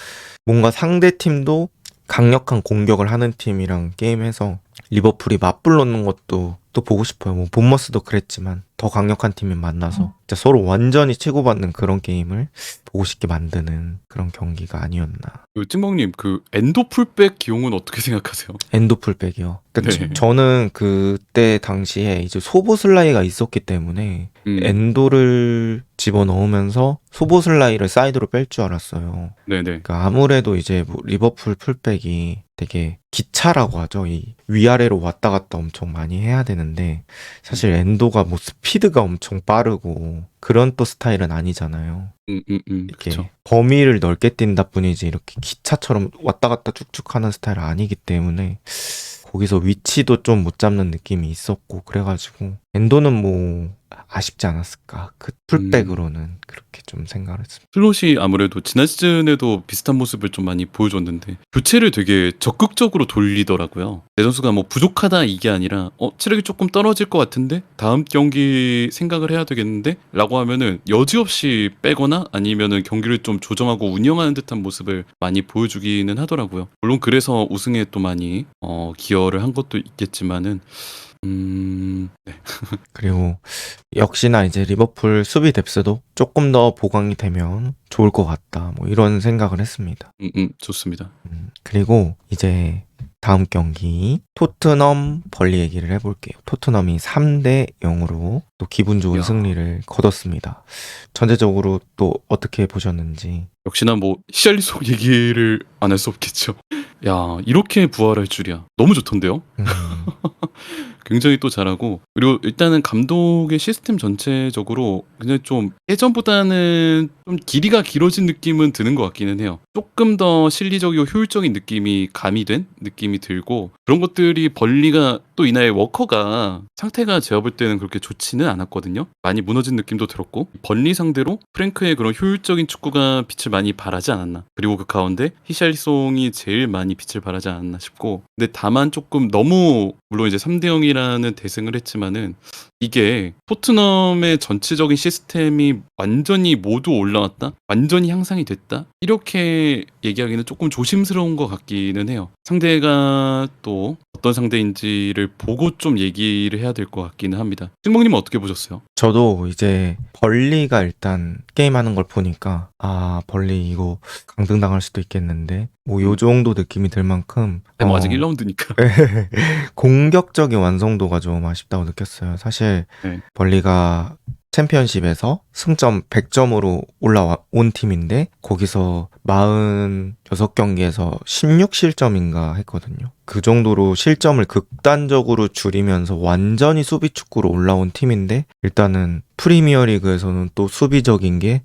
뭔가 상대 팀도 강력한 공격을 하는 팀이랑 게임해서 리버풀이 맞불놓는 것도 또 보고 싶어요. 뭐 본머스도 그랬지만 더 강력한 팀이 만나서 진짜 서로 완전히 치고받는 그런 게임을 보고 싶게 만드는 그런 경기가 아니었나. 찡먹님 그 엔도 풀백 기용은 어떻게 생각하세요? 엔도 풀백이요. 그러니까 네. 저는 그때 당시에 이제 소보슬라이가 있었기 때문에 엔도를 집어넣으면서 소보슬라이를 사이드로 뺄 줄 알았어요. 네네. 그러니까 아무래도 이제 뭐 리버풀 풀백이 되게 기차라고 하죠. 이 위아래로 왔다 갔다 엄청 많이 해야 되는데 사실 엔도가 뭐 스피드가 엄청 빠르고 그런 또 스타일은 아니잖아요. 이렇게 그쵸. 범위를 넓게 뛴다 뿐이지 이렇게 기차처럼 왔다 갔다 쭉쭉 하는 스타일은 아니기 때문에 거기서 위치도 좀 못 잡는 느낌이 있었고 그래가지고 엔도는 뭐 아쉽지 않았을까. 그 풀백으로는 그렇게 좀 생각을 했습니다. 슬롯이 아무래도 지난 시즌에도 비슷한 모습을 좀 많이 보여줬는데 교체를 되게 적극적으로 돌리더라고요. 내 선수가 뭐 부족하다 이게 아니라 체력이 조금 떨어질 것 같은데 다음 경기 생각을 해야 되겠는데 라고 하면은 여지없이 빼거나 아니면은 경기를 좀 조정하고 운영하는 듯한 모습을 많이 보여주기는 하더라고요. 물론 그래서 우승에 또 많이 기여를 한 것도 있겠지만은 네. 그리고 역시나 이제 리버풀 수비 뎁스도 조금 더 보강이 되면 좋을 것 같다. 뭐 이런 생각을 했습니다. 좋습니다. 그리고 이제 다음 경기 토트넘 벌리 얘기를 해볼게요. 토트넘이 3대 0으로 또 기분 좋은 야. 승리를 거뒀습니다. 전체적으로 또 어떻게 보셨는지. 역시나 뭐 히샬리송 얘기를 안 할 수 없겠죠. 야, 이렇게 부활할 줄이야. 너무 좋던데요? 음, 굉장히 또 잘하고 그리고 일단은 감독의 시스템 전체적으로 그냥 좀 예전보다는 좀 길이가 길어진 느낌은 드는 것 같기는 해요. 조금 더 실리적이고 효율적인 느낌이 가미된 느낌이 들고 그런 것들이 벌리가 또 이날 워커가 상태가 제가 볼 때는 그렇게 좋지는 않았거든요. 많이 무너진 느낌도 들었고 벌리 상대로 프랭크의 그런 효율적인 축구가 빛을 많이 발하지 않았나. 그리고 그 가운데 히샬리송이 제일 많이 빛을 발하지 않았나 싶고 근데 다만 조금 너무 물론 이제 3대 0이라는 대승을 했지만은 이게 토트넘의 전체적인 시스템이 완전히 모두 올라왔다? 완전히 향상이 됐다? 이렇게 얘기하기는 조금 조심스러운 것 같기는 해요. 상대가 또 어떤 상대인지를 보고 좀 얘기를 해야 될 것 같기는 합니다. 승목님은 어떻게 보셨어요? 저도 이제 벌리가 일단 게임하는 걸 보니까 벌리 이거 강등당할 수도 있겠는데 뭐 요 정도 느낌이 들 만큼 뭐 아직 1라운드니까. 공격적인 완성도가 좀 아쉽다고 느꼈어요. 사실 네. 벌리가 챔피언십에서 승점 100점으로 올라온 팀인데 거기서 46경기에서 16실점인가 했거든요. 그 정도로 실점을 극단적으로 줄이면서 완전히 수비 축구로 올라온 팀인데 일단은 프리미어리그에서는 또 수비적인 게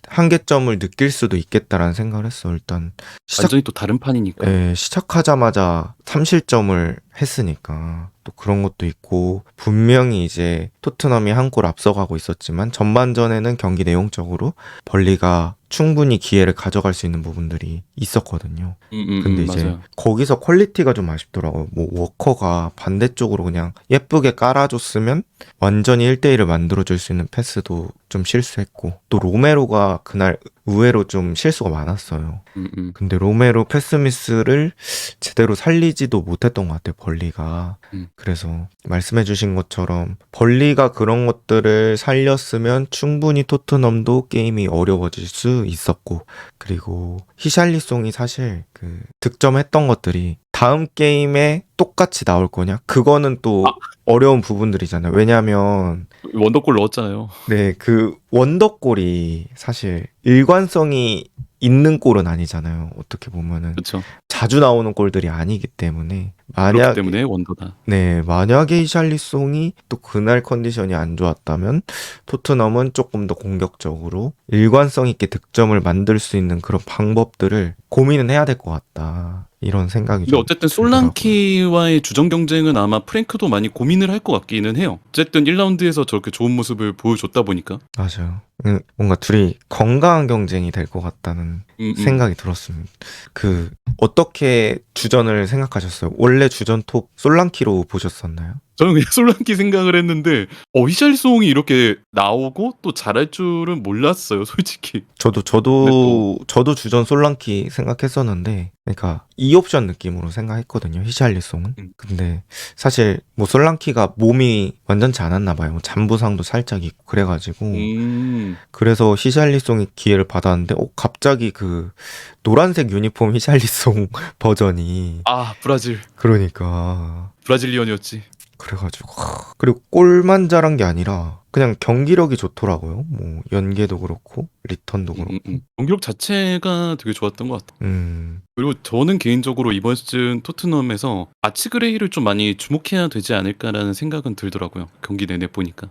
한계점을 느낄 수도 있겠다라는 생각을 했어. 일단 완전히 또 다른 판이니까. 시작하자마자 3실점을 했으니까 또 그런 것도 있고 분명히 이제 토트넘이 한 골 앞서가고 있었지만 전반전에는 경기 내용적으로 벌리가 충분히 기회를 가져갈 수 있는 부분들이 있었거든요. 근데 이제 맞아요. 거기서 퀄리티가 좀 아쉽더라고요. 뭐 워커가 반대쪽으로 그냥 예쁘게 깔아줬으면 완전히 1대1을 만들어줄 수 있는 패스도 좀 실수했고, 또 로메로가 그날 의외로 좀 실수가 많았어요. 근데 로메로 패스 미스를 제대로 살리지도 못했던 것 같아요, 벌리가. 그래서 말씀해주신 것처럼 벌리가 그런 것들을 살렸으면 충분히 토트넘도 게임이 어려워질 수 있었고, 그리고 히샬리송이 사실 그 득점했던 것들이 다음 게임에 똑같이 나올 거냐? 그거는 또 어려운 부분들이잖아요. 왜냐면 원더골 넣었잖아요. 네, 그 원더골이 사실 일관성이 있는 골은 아니잖아요. 어떻게 보면은 그렇죠. 자주 나오는 골들이 아니기 때문에 그렇기 만약 때문에 원더다. 네, 만약에 히샬리송이 또 그날 컨디션이 안 좋았다면 토트넘은 조금 더 공격적으로 일관성 있게 득점을 만들 수 있는 그런 방법들을 고민은 해야 될 것 같다. 이런 생각이 근데 좀 어쨌든 들더라고요. 솔랑키와의 주전 경쟁은 아마 프랭크도 많이 고민을 할 것 같기는 해요. 어쨌든 1라운드에서 저렇게 좋은 모습을 보여줬다 보니까. 맞아요. 뭔가 둘이 건강한 경쟁이 될 것 같다는 생각이 들었습니다. 그 어떻게 주전을 생각하셨어요? 원래 주전 톱 솔랑키로 보셨었나요? 저는 그냥 솔랑키 생각을 했는데 히샬리송이 이렇게 나오고 또 잘할 줄은 몰랐어요, 솔직히. 저도 근데 또 저도 주전 솔랑키 생각했었는데, 그러니까 2옵션 느낌으로 생각했거든요, 히샬리송은. 근데 사실 뭐 솔랑키가 몸이 완전치 않았나 봐요. 뭐 잔부상도 살짝 있고 그래가지고 그래서 히샬리송이 기회를 받았는데, 갑자기 그 노란색 유니폼 히샬리송 버전이, 브라질 그러니까 브라질리언이었지. 그래가지고 그리고 골만 잘한 게 아니라 그냥 경기력이 좋더라고요. 뭐 연계도 그렇고 리턴도 그렇고. 경기력 자체가 되게 좋았던 것 같아요. 음, 그리고 저는 개인적으로 이번 시즌 토트넘에서 아치그레이를 좀 많이 주목해야 되지 않을까라는 생각은 들더라고요. 경기 내내 보니까.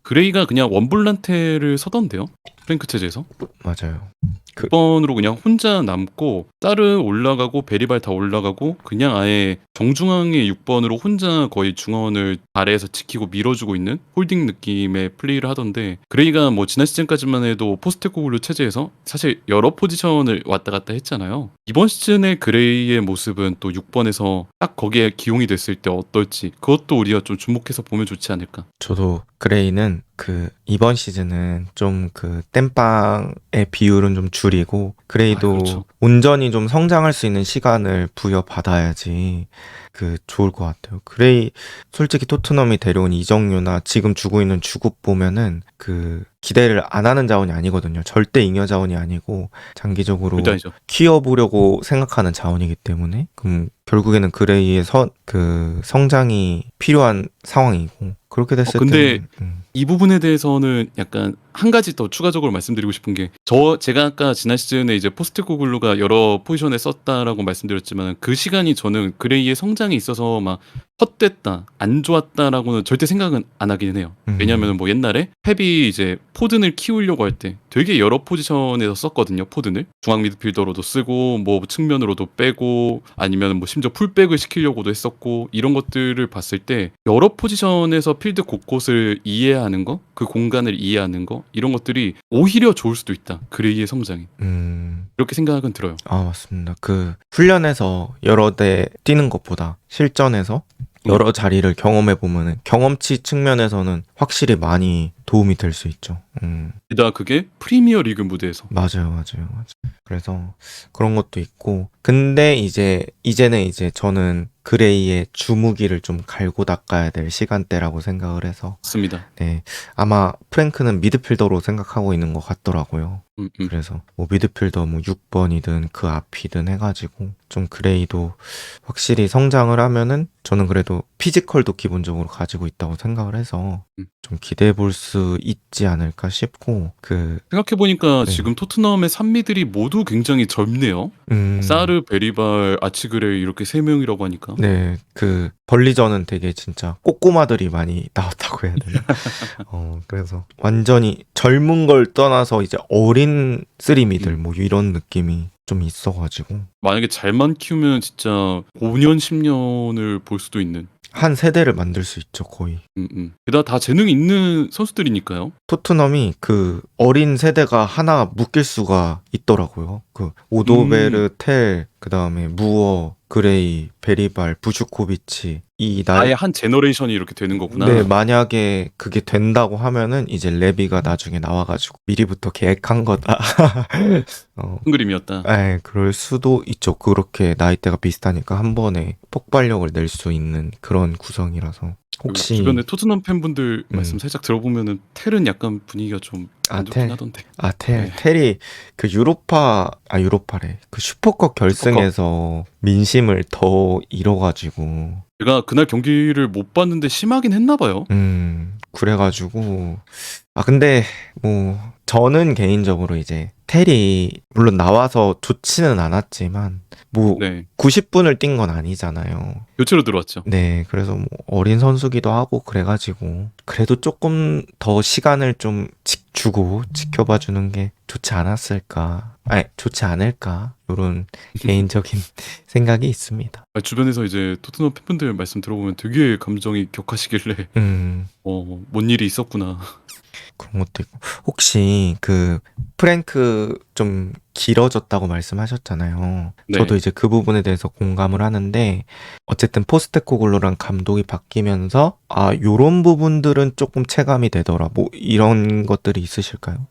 그레이가 그냥 원볼란테를 서던데요. 프랭크 체제에서. 맞아요. 6번으로 그냥 혼자 남고 사르 올라가고 베리발 다 올라가고 그냥 아예 정중앙의 6번으로 혼자 거의 중원을 아래에서 지키고 밀어주고 있는 홀딩 느낌의 플레이를 하던데, 그레이가 뭐 지난 시즌까지만 해도 포스테코글루 체제에서 사실 여러 포지션을 왔다 갔다 했잖아요. 이번 시즌의 그레이의 모습은 또 6번에서 딱 거기에 기용이 됐을 때 어떨지, 그것도 우리가 좀 주목해서 보면 좋지 않을까. 저도 그레이는 그 이번 시즌은 좀 그 땜빵의 비율은 좀 줄이고, 그레이도 그렇죠. 온전히 좀 성장할 수 있는 시간을 부여받아야지 그 좋을 것 같아요. 그레이 솔직히 토트넘이 데려온 이정유나 지금 주고 있는 주급 보면은 그 기대를 안 하는 자원이 아니거든요. 절대 잉여 자원이 아니고 장기적으로 절대 아니죠. 키워보려고 생각하는 자원이기 때문에, 그럼 결국에는 그레이의 그 성장이 필요한 상황이고, 그렇게 됐을 근데 때는 이 부분에 대해서는 약간 한 가지 더 추가적으로 말씀드리고 싶은 게, 제가 아까 지난 시즌에 이제 포스테코글루가 여러 포지션에 썼다라고 말씀드렸지만, 그 시간이 저는 그레이의 성장에 있어서 막 헛됐다, 안 좋았다라고는 절대 생각은 안 하기는 해요. 왜냐하면 뭐 옛날에 펩이 이제 포든을 키우려고 할 때 되게 여러 포지션에서 썼거든요. 포든을 중앙 미드필더로도 쓰고 뭐 측면으로도 빼고 아니면 뭐 심지어 풀백을 시키려고도 했었고, 이런 것들을 봤을 때 여러 포지션에서 필드 곳곳을 이해하는 거, 그 공간을 이해하는 거, 이런 것들이 오히려 좋을 수도 있다, 그레이의 성장이. 이렇게 생각은 들어요. 맞습니다. 그 훈련에서 여러 대 뛰는 것보다 실전에서 여러 자리를 경험해 보면은 경험치 측면에서는 확실히 많이 도움이 될 수 있죠. 게다가 그게 프리미어 리그 무대에서. 맞아요. 그래서 그런 것도 있고, 근데 이제는 이제 저는 그레이의 주무기를 좀 갈고 닦아야 될 시간대라고 생각을 해서, 맞습니다. 네, 아마 프랭크는 미드필더로 생각하고 있는 것 같더라고요. 그래서 뭐 미드필더 뭐 6번이든 그 앞이든 해가지고 좀 그레이도 확실히 성장을 하면은 저는 그래도 피지컬도 기본적으로 가지고 있다고 생각을 해서 좀 기대해 볼 수 있지 않을까 싶고, 생각해보니까 네. 지금 토트넘의 산미들이 모두 굉장히 젊네요. 사르, 베리발, 아치그레이 이렇게 세 명이라고 하니까. 네, 그 벌리전은 되게 진짜 꼬꼬마들이 많이 나왔다고 해야 되나? 그래서 완전히 젊은 걸 떠나서 이제 어린 쓰리미들 뭐 이런 느낌이 좀 있어가지고. 만약에 잘만 키우면 진짜 5년, 10년을 볼 수도 있는. 한 세대를 만들 수 있죠, 거의. 게다가 다 재능 있는 선수들이니까요. 토트넘이 그 어린 세대가 하나 묶일 수가 있더라고요. 그 오도베르, 텔, 그 다음에 무어, 그레이, 베리발, 부슈코비치 아예 한 제너레이션이 이렇게 되는 거구나. 네, 만약에 그게 된다고 하면은 이제 레비가 나중에 나와가지고 미리부터 계획한 거다. 큰 그림이었다. 그럴 수도 있죠. 그렇게 나이대가 비슷하니까 한 번에 폭발력을 낼 수 있는 그런 구성이라서. 혹시 주변에 토트넘 팬분들 말씀 살짝 들어보면은 텔은 약간 분위기가 좀 안 좋긴 텔. 하던데. 텔이 그 유로파래. 그 슈퍼컵 결승에서 민심을 더 잃어가지고. 제가 그날 경기를 못 봤는데 심하긴 했나 봐요. 그래가지고 근데 뭐 저는 개인적으로 이제 텔이 물론 나와서 좋지는 않았지만 뭐 90분을 뛴 건 아니잖아요. 교체로 들어왔죠. 네, 그래서 뭐 어린 선수기도 하고 그래가지고 그래도 조금 더 시간을 좀 주고 지켜봐 주는 게 좋지 않았을까? 좋지 않을까? 이런 개인적인 생각이 있습니다. 주변에서 이제 토트넘 팬분들 말씀 들어보면 되게 감정이 격하시길래 뭔 일이 있었구나. 그런 것도 있고. 혹시 그 프랭크 좀 길어졌다고 말씀하셨잖아요. 저도 이제 그 부분에 대해서 공감을 하는데 어쨌든 포스테코글루랑 감독이 바뀌면서 요런 부분들은 조금 체감이 되더라. 뭐 이런 것들이 있으실까요?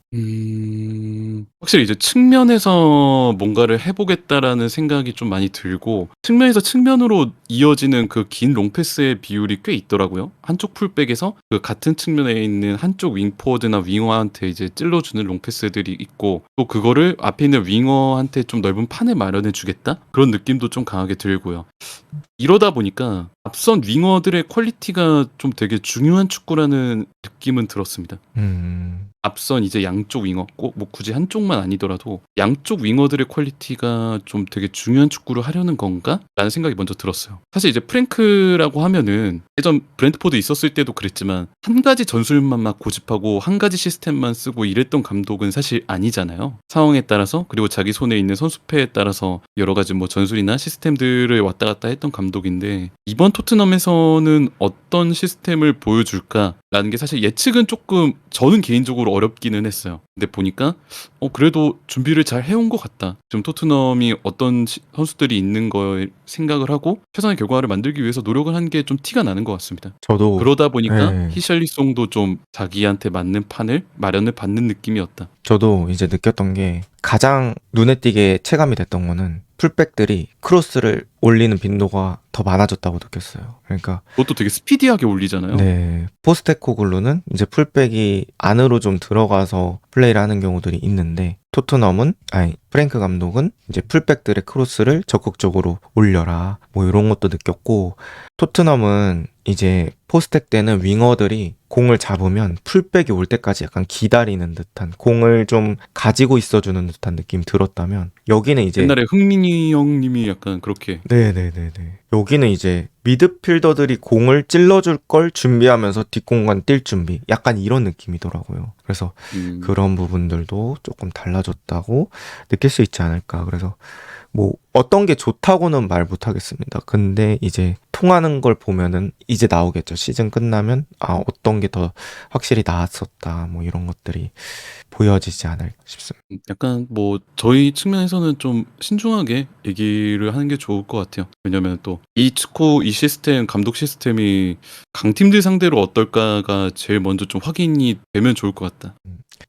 확실히 이제 측면에서 뭔가를 해보겠다라는 생각이 좀 많이 들고 측면에서 측면으로 이어지는 그 긴 롱패스의 비율이 꽤 있더라고요. 한쪽 풀백에서 그 같은 측면에 있는 한쪽 윙포워드나 윙어한테 이제 찔러주는 롱패스들이 있고 또 그거를 앞에 있는 윙어한테 좀 넓은 판을 마련해 주겠다? 그런 느낌도 좀 강하게 들고요. 이러다 보니까 앞선 윙어들의 퀄리티가 좀 되게 중요한 축구라는 느낌은 들었습니다. 앞선 이제 양쪽 윙어 꼭 뭐 굳이 한쪽만 아니더라도 양쪽 윙어들의 퀄리티가 좀 되게 중요한 축구를 하려는 건가? 라는 생각이 먼저 들었어요. 사실 이제 프랭크라고 하면은 예전 브랜트포드 있었을 때도 그랬지만 한 가지 전술만 막 고집하고 한 가지 시스템만 쓰고 이랬던 감독은 사실 아니잖아요. 상황에 따라서 그리고 자기 손에 있는 선수패에 따라서 여러 가지 뭐 전술이나 시스템들을 왔다 갔다 했던 감독인데 이번 토트넘에서는 어떤 시스템을 보여줄까라는 게 사실 예측은 조금 저는 개인적으로 어렵기는 했어요. 근데 보니까 그래도 준비를 잘 해온 것 같다. 지금 토트넘이 어떤 선수들이 있는 걸 생각을 하고 최선의 결과를 만들기 위해서 노력을 한 게 좀 티가 나는 것 같습니다. 저도 그러다 보니까 히샬리송도 좀 자기한테 맞는 판을 마련을 받는 느낌이었다. 저도 이제 느꼈던 게 가장 눈에 띄게 체감이 됐던 거는 풀백들이 크로스를 올리는 빈도가 더 많아졌다고 느꼈어요. 그러니까 그것도 되게 스피디하게 올리잖아요. 네, 포스테코글루는 이제 풀백이 안으로 좀 들어가서 플레이를 하는 경우들이 있는데 토트넘은 프랭크 감독은 이제 풀백들의 크로스를 적극적으로 올려라 뭐 이런 것도 느꼈고 토트넘은 이제 포스텍 때는 윙어들이 공을 잡으면 풀백이 올 때까지 약간 기다리는 듯한 공을 좀 가지고 있어주는 듯한 느낌 들었다면 여기는 이제 옛날에 흥민이 형님이 약간 그렇게 네네네네 여기는 이제 미드필더들이 공을 찔러줄 걸 준비하면서 뒷공간 뛸 준비 약간 이런 느낌이더라고요. 그래서 그런 부분들도 조금 달라졌다고 느낄 수 있지 않을까. 그래서 뭐 어떤 게 좋다고는 말 못하겠습니다. 근데 이제 통하는 걸 보면은 이제 나오겠죠. 시즌 끝나면 어떤 게 더 확실히 나았었다 뭐 이런 것들이 보여지지 않을까 싶습니다. 약간 뭐 저희 측면에서는 좀 신중하게 얘기를 하는 게 좋을 것 같아요. 왜냐면 또 이 축구 이 시스템 감독 시스템이 강팀들 상대로 어떨까가 제일 먼저 좀 확인이 되면 좋을 것 같다.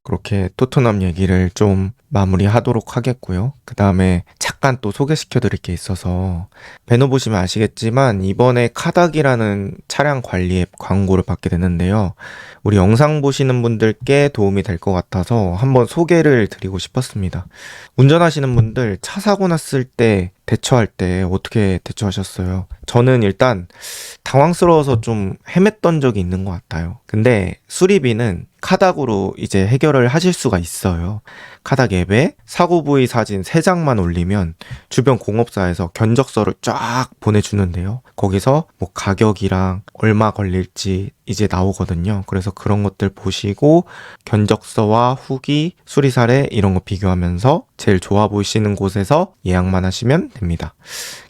그렇게 토트넘 얘기를 좀 마무리하도록 하겠고요. 그 다음에 잠깐 또 소개시켜드릴 게 있어서 배너 보시면 아시겠지만 이번에 카닥이라는 차량 관리 앱 광고를 받게 됐는데요. 우리 영상 보시는 분들께 도움이 될 것 같아서 한번 소개를 드리고 싶었습니다. 운전하시는 분들 차 사고 났을 때 대처할 때 어떻게 대처하셨어요? 저는 일단 당황스러워서 좀 헤맸던 적이 있는 것 같아요. 근데 수리비는 카닥으로 이제 해결을 하실 수가 있어요. 카닥 앱에 사고 부위 사진 3장만 올리면 주변 공업사에서 견적서를 쫙 보내주는데요. 거기서 뭐 가격이랑 얼마 걸릴지 이제 나오거든요. 그래서 그런 것들 보시고 견적서와 후기, 수리사례 이런 거 비교하면서 제일 좋아 보이시는 곳에서 예약만 하시면 됩니다.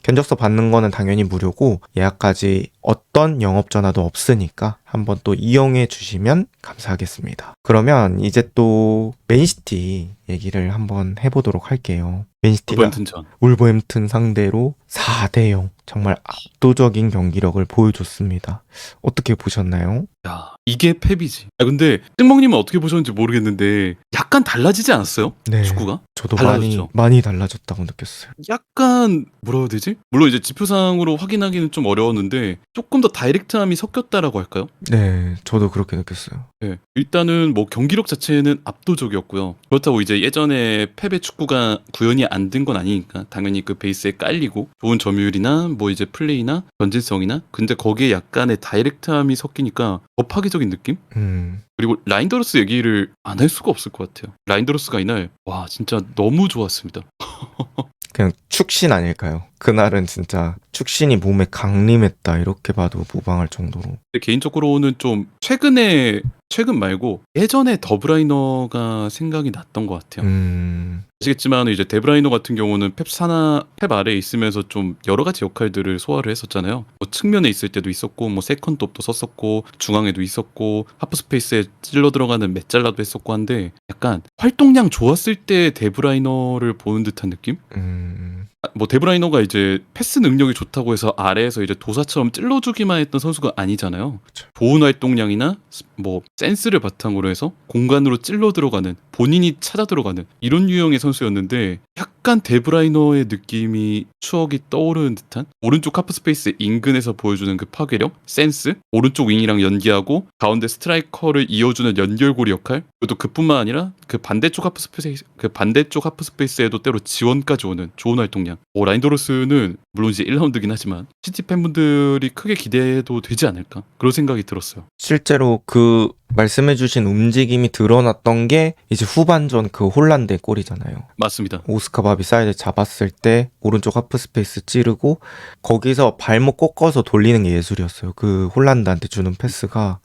견적서 받는 거는 당연히 무료고 예약까지 어떤 영업전화도 없으니까 한번 또 이용해 주시면 감사하겠습니다. 그러면 이제 또 맨시티 얘기를 한번 해보도록 할게요. 맨시티가 울버햄튼전. 울버햄튼 상대로 4대0 정말 압도적인 경기력을 보여줬습니다. 어떻게 보셨나요? 야, 이게 펩이지. 근데 땡멍님은 어떻게 보셨는지 모르겠는데 약간 달라지지 않았어요? 네, 축구가? 저도 달라졌죠. 많이 달라졌다고 느꼈어요. 약간 뭐라 해야 되지? 물론 이제 지표상으로 확인하기는 좀 어려웠는데 조금 더 다이렉트함이 섞였다라고 할까요? 네, 저도 그렇게 느꼈어요. 네. 일단은 뭐 경기력 자체는 압도적이었고요. 그렇다고 이제 예전에 펩의 축구가 구현이 안 된 건 아니니까 당연히 그 베이스에 깔리고 좋은 점유율이나 뭐 이제 플레이나 전진성이나 근데 거기에 약간의 다이렉트함이 섞이니까 더 파괴적인 느낌? 그리고 라인더러스 얘기를 안 할 수가 없을 것 같아요. 라인더러스가 이날 와 진짜 너무 좋았습니다. 그냥 축신 아닐까요? 그날은 진짜 축신이 몸에 강림했다 이렇게 봐도 무방할 정도로. 근데 개인적으로는 좀 최근 말고 예전에 더브라이너가 생각이 났던 것 같아요. 아시겠지만 이제 데브라이너 같은 경우는 펩 아래에 있으면서 좀 여러 가지 역할들을 소화를 했었잖아요. 뭐 측면에 있을 때도 있었고 뭐 세컨톱도 썼었고 중앙에도 있었고 하프 스페이스에 찔러 들어가는 메잘라도 했었고 한데 약간 활동량 좋았을 때 데브라이너를 보는 듯한 느낌? 뭐 데브라이너가 이제 패스 능력이 좋다고 해서 아래에서 이제 도사처럼 찔러주기만 했던 선수가 아니잖아요. 그쵸. 좋은 활동량이나 뭐 센스를 바탕으로 해서 공간으로 찔러 들어가는 본인이 찾아 들어가는 이런 유형의 선수였는데 약간 데브라이너의 느낌이 추억이 떠오르는 듯한 오른쪽 하프 스페이스 인근에서 보여주는 그 파괴력, 센스, 오른쪽 윙이랑 연기하고 가운데 스트라이커를 이어주는 연결고리 역할 그리고 또 그뿐만 아니라 그 반대쪽 하프 스페이스에도 때로 지원까지 오는 좋은 활동량. 라인더로스는 물론 이제 1라운드긴 하지만 시티 팬분들이 크게 기대해도 되지 않을까 그런 생각이 들었어요. 실제로 그 말씀해주신 움직임이 드러났던 게 이제 후반전 그 홀란드의 골이잖아요. 맞습니다. 오스카 바비 사이드 잡았을 때 오른쪽 하프 스페이스 찌르고 거기서 발목 꺾어서 돌리는 게 예술이었어요. 그 홀란드한테 주는 패스가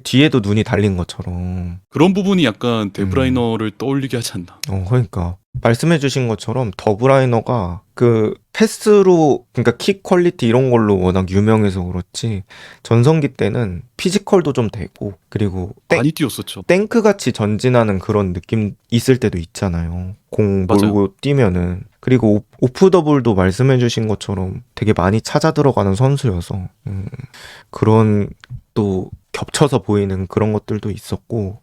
뒤에도 눈이 달린 것처럼. 그런 부분이 약간 데브라이너를 떠올리게 하지 않나. 그러니까 말씀해주신 것처럼 더브라이너가 그 패스로 그러니까 킥 퀄리티 이런 걸로 워낙 유명해서 그렇지 전성기 때는 피지컬도 좀 되고 그리고 많이 뛰었었죠. 탱크같이 전진하는 그런 느낌 있을 때도 있잖아요. 공 맞아요. 몰고 뛰면은. 그리고 오프 더블도 말씀해주신 것처럼 되게 많이 찾아 들어가는 선수여서 그런 또 겹쳐서 보이는 그런 것들도 있었고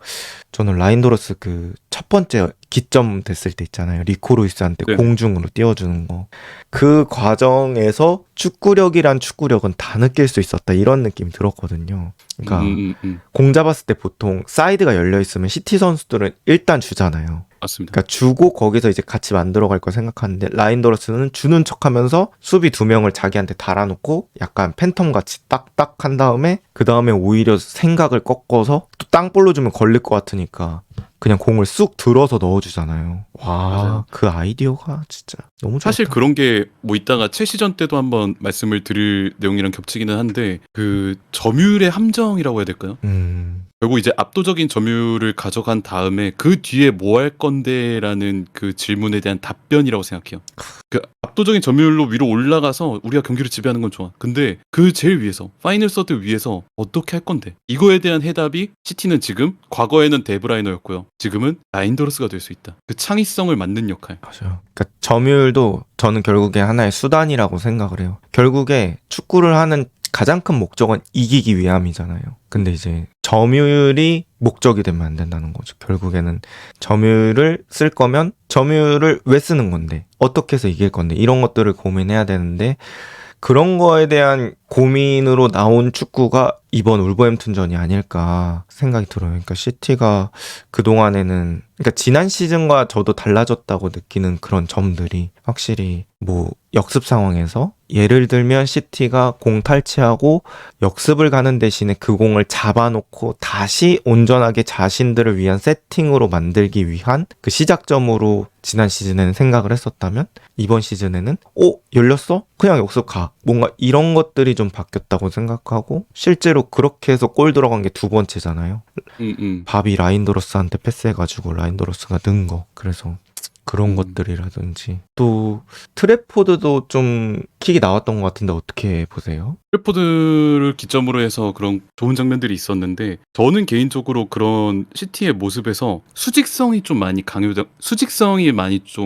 저는 라인도러스 그 첫 번째 기점 됐을 때 있잖아요. 리코 루이스한테 네. 공중으로 띄워주는 거. 그 과정에서 축구력이란 축구력은 다 느낄 수 있었다 이런 느낌이 들었거든요. 그러니까 공 잡았을 때 보통 사이드가 열려 있으면 시티 선수들은 일단 주잖아요. 맞습니다. 그러니까 주고 거기서 이제 같이 만들어갈 거 생각하는데 라인더러스는 주는 척하면서 수비 2명을 자기한테 달아놓고 약간 팬텀같이 딱딱 한 다음에 그 다음에 오히려 생각을 꺾어서 또 땅볼로 주면 걸릴 것 같으니까 그냥 공을 쑥 들어서 넣어주잖아요. 와, 맞아요. 그 아이디어가 진짜 너무 좋았다. 사실 그런 게 뭐 이따가 최시전 때도 한번 말씀을 드릴 내용이랑 겹치기는 한데 그 점유율의 함정이라고 해야 될까요? 결국 이제 압도적인 점유율을 가져간 다음에 그 뒤에 뭐 할 건데라는 그 질문에 대한 답변이라고 생각해요. 그 압도적인 점유율로 위로 올라가서 우리가 경기를 지배하는 건 좋아. 근데 그 제일 위에서 파이널 서드 위에서 어떻게 할 건데? 이거에 대한 해답이 시티는 지금 과거에는 데브라이너였고요. 지금은 라인더러스가 될 수 있다. 그 창의성을 맡는 역할. 맞아요. 그러니까 점유율도 저는 결국에 하나의 수단이라고 생각을 해요. 결국에 축구를 하는 가장 큰 목적은 이기기 위함이잖아요. 근데 이제 점유율이 목적이 되면 안 된다는 거죠. 결국에는 점유율을 쓸 거면 점유율을 왜 쓰는 건데 어떻게 해서 이길 건데 이런 것들을 고민해야 되는데 그런 거에 대한 고민으로 나온 축구가 이번 울버햄튼전이 아닐까 생각이 들어요. 그러니까 시티가 그동안에는 그러니까 지난 시즌과 저도 달라졌다고 느끼는 그런 점들이 확실히 뭐 역습 상황에서 예를 들면 시티가 공 탈취하고 역습을 가는 대신에 그 공을 잡아놓고 다시 온전하게 자신들을 위한 세팅으로 만들기 위한 그 시작점으로 지난 시즌에는 생각을 했었다면 이번 시즌에는 열렸어? 그냥 역습 가. 뭔가 이런 것들이 좀 바뀌었다고 생각하고 실제로 그렇게 해서 골 들어간 게 두 번째잖아요. 밥이 라인도로스한테 패스해가지고 라인도로스가 넣은 거. 그래서 그런 것들이라든지 또 트래포드도 좀 킥이 나왔던 것 같은데 어떻게 보세요? 트래포드를 기점으로 해서 그런 좋은 장면들이 있었는데 저는 개인적으로 그런 시티의 모습에서 수직성이 좀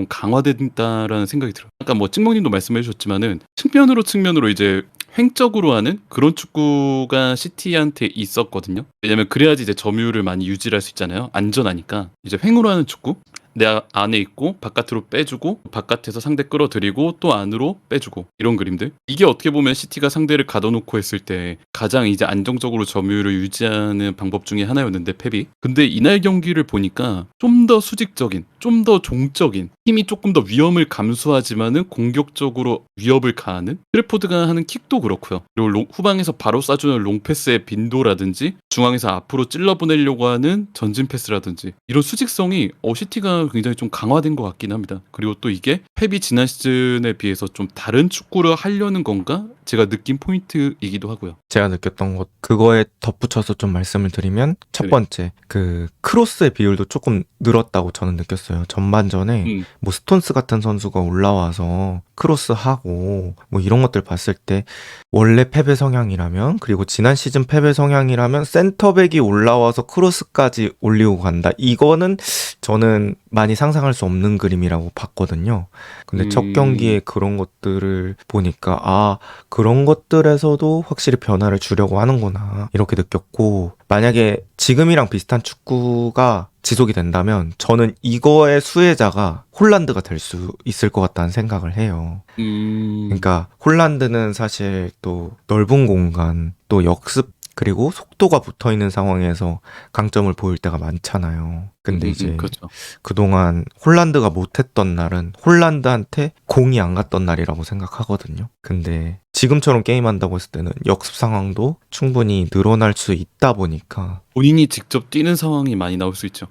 강화된다라는 생각이 들어요. 아까 뭐 찍먹님도 말씀해 주셨지만은 측면으로 이제 횡적으로 하는 그런 축구가 시티한테 있었거든요. 왜냐면 그래야지 이제 점유율을 많이 유지할 수 있잖아요. 안전하니까. 이제 횡으로 하는 축구 내 안에 있고 바깥으로 빼주고 바깥에서 상대 끌어들이고 또 안으로 빼주고 이런 그림들. 이게 어떻게 보면 시티가 상대를 가둬놓고 했을 때 가장 이제 안정적으로 점유율을 유지하는 방법 중에 하나였는데 펩이. 근데 이날 경기를 보니까 좀 더 수직적인, 좀 더 종적인, 힘이 조금 더 위험을 감수하지만은 공격적으로 위협을 가하는 트래포드가 하는 킥도 그렇고요. 그리고 후방에서 바로 쏴주는 롱패스의 빈도라든지 중앙에서 앞으로 찔러보내려고 하는 전진 패스라든지 이런 수직성이 시티가 굉장히 좀 강화된 것 같긴 합니다. 그리고 또 이게 펩이 지난 시즌에 비해서 좀 다른 축구를 하려는 건가? 제가 느낀 포인트이기도 하고요. 제가 느꼈던 것 그거에 덧붙여서 좀 말씀을 드리면 첫 번째 그 크로스의 비율도 조금 늘었다고 저는 느꼈어요. 전반전에 뭐 스톤스 같은 선수가 올라와서 크로스하고 뭐 이런 것들 봤을 때 원래 펩의 성향이라면 그리고 지난 시즌 펩의 성향이라면 센터백이 올라와서 크로스까지 올리고 간다. 이거는 저는 많이 상상할 수 없는 그림이라고 봤거든요. 근데 첫 경기에 그런 것들을 보니까 그런 것들에서도 확실히 변화를 주려고 하는구나 이렇게 느꼈고 만약에 지금이랑 비슷한 축구가 지속이 된다면 저는 이거의 수혜자가 홀란드가 될 수 있을 것 같다는 생각을 해요. 그러니까 홀란드는 사실 또 넓은 공간 또 역습 그리고 속도가 붙어있는 상황에서 강점을 보일 때가 많잖아요. 근데 이제 그렇죠. 그동안 홀란드가 못했던 날은 홀란드한테 공이 안 갔던 날이라고 생각하거든요. 근데 지금처럼 게임한다고 했을 때는 역습 상황도 충분히 늘어날 수 있다 보니까 본인이 직접 뛰는 상황이 많이 나올 수 있죠.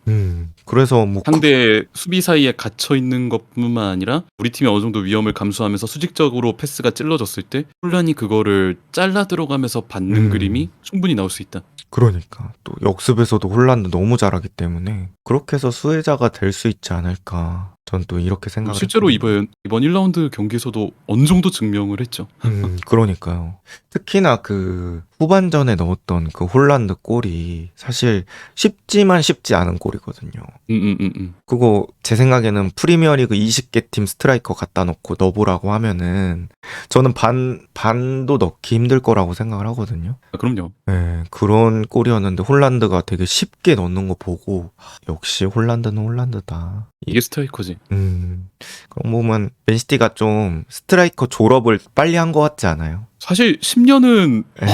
그래서 뭐 상대 수비 사이에 갇혀 있는 것뿐만 아니라 우리 팀이 어느 정도 위험을 감수하면서 수직적으로 패스가 찔러졌을 때 혼란이 그거를 잘라 들어가면서 받는 그림이 충분히 나올 수 있다. 그러니까 또 역습에서도 홀란드 너무 잘하기 때문에 그렇게 해서 수혜자가 될 수 있지 않을까. 전 또 이렇게 생각을 실제로 했거든요. 이번 1라운드 경기에서도 어느 정도 증명을 했죠. 그러니까요. 특히나 그 후반전에 넣었던 그 홀란드 골이 사실 쉽지만 쉽지 않은 골이거든요. 그거 제 생각에는 프리미어리그 20개 팀 스트라이커 갖다 놓고 넣어보라고 하면은 저는 반도 넣기 힘들 거라고 생각을 하거든요. 그럼요. 네, 그런 골이었는데 홀란드가 되게 쉽게 넣는 거 보고 역시 홀란드는 홀란드다. 이게 스트라이커지. 그런 보면 맨시티가 좀 스트라이커 졸업을 빨리 한 것 같지 않아요? 사실 10년은 에이,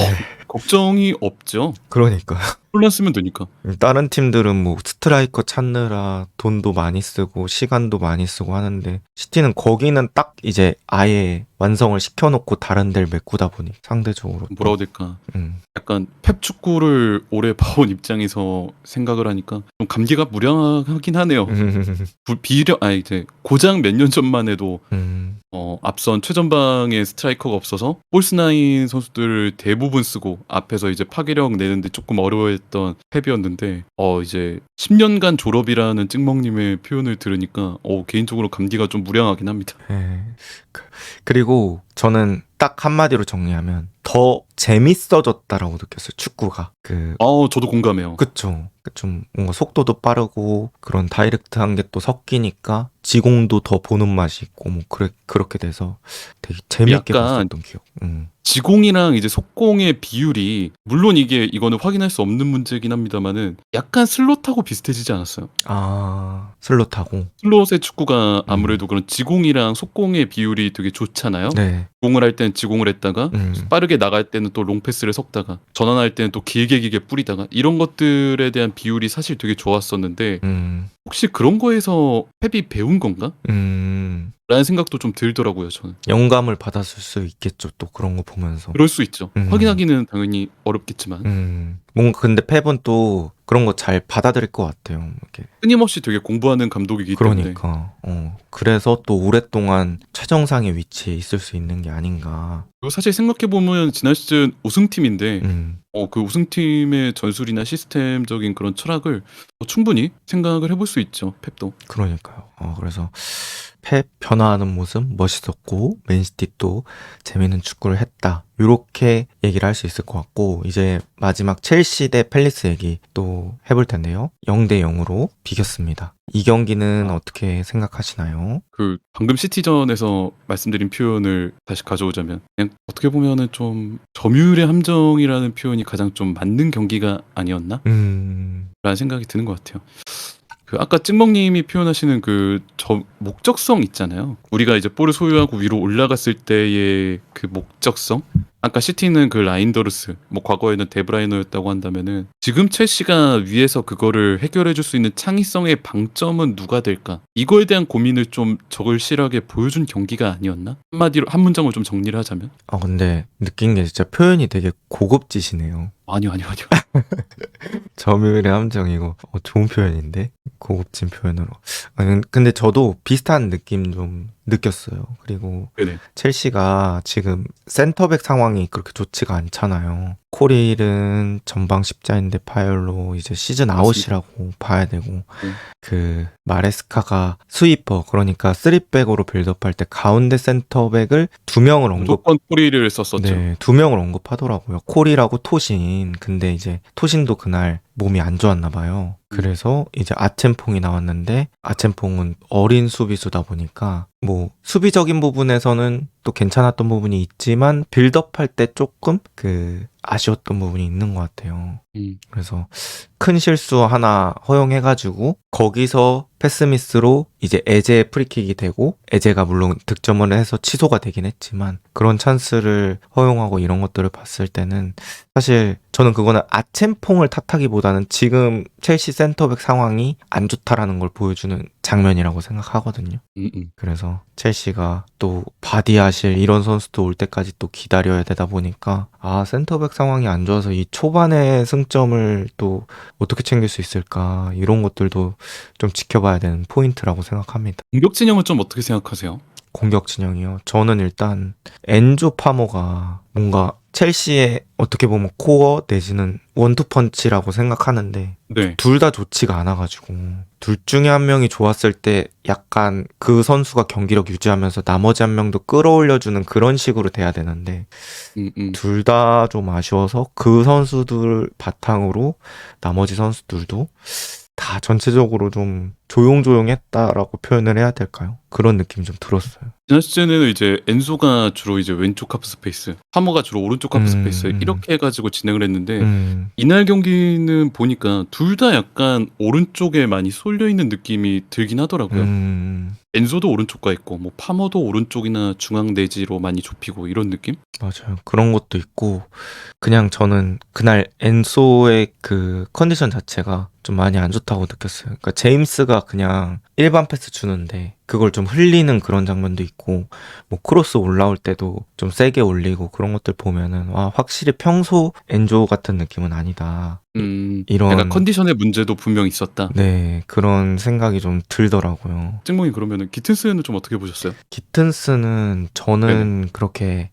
걱정이 없죠. 그러니까 혼란 쓰면 되니까. 다른 팀들은 뭐 스트라이커 찾느라 돈도 많이 쓰고 시간도 많이 쓰고 하는데 시티는 거기는 딱 이제 아예 완성을 시켜놓고 다른 데를 메꾸다 보니 상대적으로 뭐라고 해야 될까. 음. 약간 펩 축구를 오래 봐온 입장에서 생각을 하니까 좀 감기가 무량하긴 하네요. 이제 고장 몇 년 전만 해도 앞선 최전방에 스트라이커가 없어서 폴스나인 선수들을 대부분 쓰고 앞에서 이제 파괴력 내는데 조금 어려워했던 펩이었는데 이제 10년간 졸업이라는 찍먹님의 표현을 들으니까 개인적으로 감기가 좀 무량하긴 합니다. 예. 그리고 저는 딱 한마디로 정리하면 더 재밌어졌다라고 느꼈어요. 축구가. 저도 공감해요. 그쵸. 좀 뭔가 속도도 빠르고 그런 다이렉트한 게 또 섞이니까 지공도 더 보는 맛이 있고 뭐 그렇게 돼서 되게 재밌게 약간 봤었던 기억. 지공이랑 이제 속공의 비율이 물론 이거는 확인할 수 없는 문제긴 합니다만은 약간 슬롯하고 비슷해지지 않았어요? 슬롯하고. 슬롯의 축구가 아무래도 그런 지공이랑 속공의 비율이 되게 좋잖아요. 네. 공을 할 때는 지공을 했다가 빠르게 나갈 때는 또 롱패스를 섞다가 전환할 때는 또 길게 뿌리다가 이런 것들에 대한 비율이 사실 되게 좋았었는데 혹시 그런 거에서 펩이 배운 건가? 라는 생각도 좀 들더라고요, 저는. 영감을 받았을 수 있겠죠. 또 그런 거 보면서. 그럴 수 있죠. 음. 확인하기는 당연히 어렵겠지만 뭔가 근데 펩은 또 그런 거 잘 받아들일 것 같아요. 이렇게. 끊임없이 되게 공부하는 감독이기 때문에 그러니까. 그래서 또 오랫동안 최정상의 위치에 있을 수 있는 게 아닌가. 그리고 사실 생각해보면 지난 시즌 우승팀인데 음. 그 우승팀의 전술이나 시스템적인 그런 철학을 충분히 생각을 해볼 수 있죠, 펩도. 그러니까요. 그래서 펩 변화하는 모습 멋있었고 맨시티 또 재밌는 축구를 했다. 이렇게 얘기를 할 수 있을 것 같고 이제 마지막 첼시 대 팰리스 얘기 또 해볼 텐데요. 0대 0으로 비겼습니다. 이 경기는 어떻게 생각하시나요? 그 방금 시티전에서 말씀드린 표현을 다시 가져오자면 그냥 어떻게 보면은 좀 점유율의 함정이라는 표현이 가장 좀 맞는 경기가 아니었나? 라는 생각이 드는 것 같아요. 그 아까 찍먹님이 표현하시는 그 목적성 있잖아요. 우리가 이제 볼을 소유하고 위로 올라갔을 때의 그 목적성. 아까 시티는 그 라인더르스, 뭐 과거에는 데브라이너였다고 한다면은 지금 첼시가 위에서 그거를 해결해 줄 수 있는 창의성의 방점은 누가 될까? 이거에 대한 고민을 좀 적을실하게 보여준 경기가 아니었나? 한마디로 한 문장으로 좀 정리를 하자면 근데 느낀 게 진짜 표현이 되게 고급지시네요. 아니요. 점유율의 함정이고 좋은 표현인데 고급진 표현으로. 근데 저도 비슷한 느낌 좀 느꼈어요. 그리고 네네. 첼시가 지금 센터백 상황이 그렇게 좋지가 않잖아요. 코릴은 전방 십자인대 파열로 이제 시즌 아웃이라고 봐야 되고 그 마레스카가 스위퍼 그러니까 3백으로 빌드업할 때 가운데 센터백을 2명을 무조건 꼬리를 썼었죠. 네, 2명을 언급하더라고요. 콜이라고 토신. 근데 이제 토신도 그날 몸이 안 좋았나 봐요. 그래서 이제 아첸퐁이 나왔는데 아첸퐁은 어린 수비수다 보니까 뭐 수비적인 부분에서는 또 괜찮았던 부분이 있지만 빌드업할 때 조금 그 아쉬웠던 부분이 있는 것 같아요. 그래서 큰 실수 하나 허용해가지고 거기서 패스미스로 이제 에제 프리킥이 되고 에제가 물론 득점을 해서 취소가 되긴 했지만 그런 찬스를 허용하고 이런 것들을 봤을 때는 사실 저는 그거는 아첸퐁을 탓하기보다는 지금 첼시 센터백 상황이 안 좋다라는 걸 보여주는 장면이라고 생각하거든요. 그래서 첼시가 또 바디아실 이런 선수도 올 때까지 또 기다려야 되다 보니까 센터백 상황이 안 좋아서 이 초반에 승점을 또 어떻게 챙길 수 있을까 이런 것들도 좀 지켜봐야 되는 포인트라고 생각합니다. 공격 진영은 좀 어떻게 생각하세요? 공격 진영이요. 저는 일단 엔조 파머가 뭔가 첼시의 어떻게 보면 코어 내지는 원투펀치라고 생각하는데 네. 둘 다 좋지가 않아가지고 둘 중에 한 명이 좋았을 때 약간 그 선수가 경기력 유지하면서 나머지 한 명도 끌어올려주는 그런 식으로 돼야 되는데 둘 다 좀 아쉬워서 그 선수들 바탕으로 나머지 선수들도 다 전체적으로 좀 조용조용했다라고 표현을 해야 될까요? 그런 느낌이 좀 들었어요. 지난 시즌에는 이제 엔소가 주로 이제 왼쪽 하프 스페이스, 하머가 주로 오른쪽 하프 스페이스 이렇게 해가지고 진행을 했는데 이날 경기는 보니까 둘 다 약간 오른쪽에 많이 쏠려 있는 느낌이 들긴 하더라고요. 엔소도 오른쪽 가 있고 뭐 파머도 오른쪽이나 중앙 내지로 많이 좁히고 이런 느낌? 맞아요. 그런 것도 있고 그냥 저는 그날 엔소의 그 컨디션 자체가 좀 많이 안 좋다고 느꼈어요. 그러니까 제임스가 그냥 일반 패스 주는데 그걸 좀 흘리는 그런 장면도 있고 뭐 크로스 올라올 때도 좀 세게 올리고 그런 것들 보면은 확실히 평소 엔조 같은 느낌은 아니다. 이런 약간 컨디션의 문제도 분명 있었다. 네, 그런 생각이 좀 들더라고요. 찍몽이 그러면은 기튼스는 좀 어떻게 보셨어요? 기튼스는 저는 그렇게